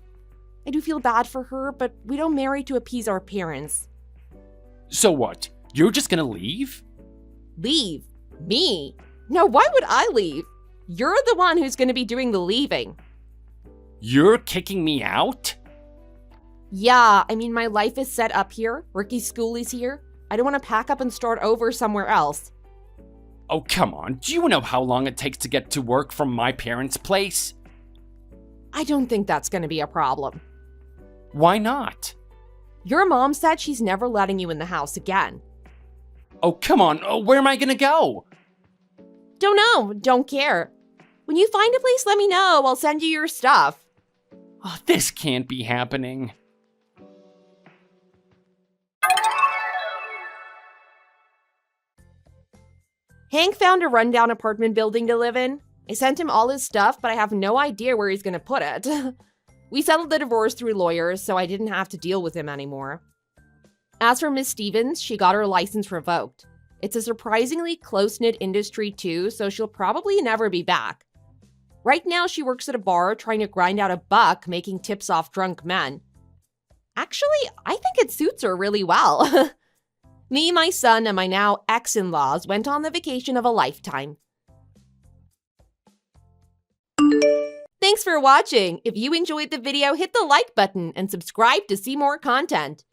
I do feel bad for her, but we don't marry to appease our parents. So what? You're just gonna leave? Leave? Me? No, why would I leave? You're the one who's going to be doing the leaving. You're kicking me out? Yeah, I mean, my life is set up here. Ricky's school is here. I don't want to pack up and start over somewhere else. Oh, come on. Do you know how long it takes to get to work from my parents' place? I don't think that's going to be a problem. Why not? Your mom said she's never letting you in the house again. Oh, come on. Where am I gonna go? Don't know, don't care. When you find a place, let me know. I'll send you your stuff. Oh, this can't be happening. Hank found a rundown apartment building to live in. I sent him all his stuff, but I have no idea where he's gonna put it. We settled the divorce through lawyers, so I didn't have to deal with him anymore. As for Miss Stevens, she got her license revoked. It's a surprisingly close-knit industry too, so she'll probably never be back. Right now, she works at a bar trying to grind out a buck making tips off drunk men. Actually, I think it suits her really well. Me, my son, and my now ex-in-laws went on the vacation of a lifetime. Thanks for watching. If you enjoyed the video, hit the like button and subscribe to see more content.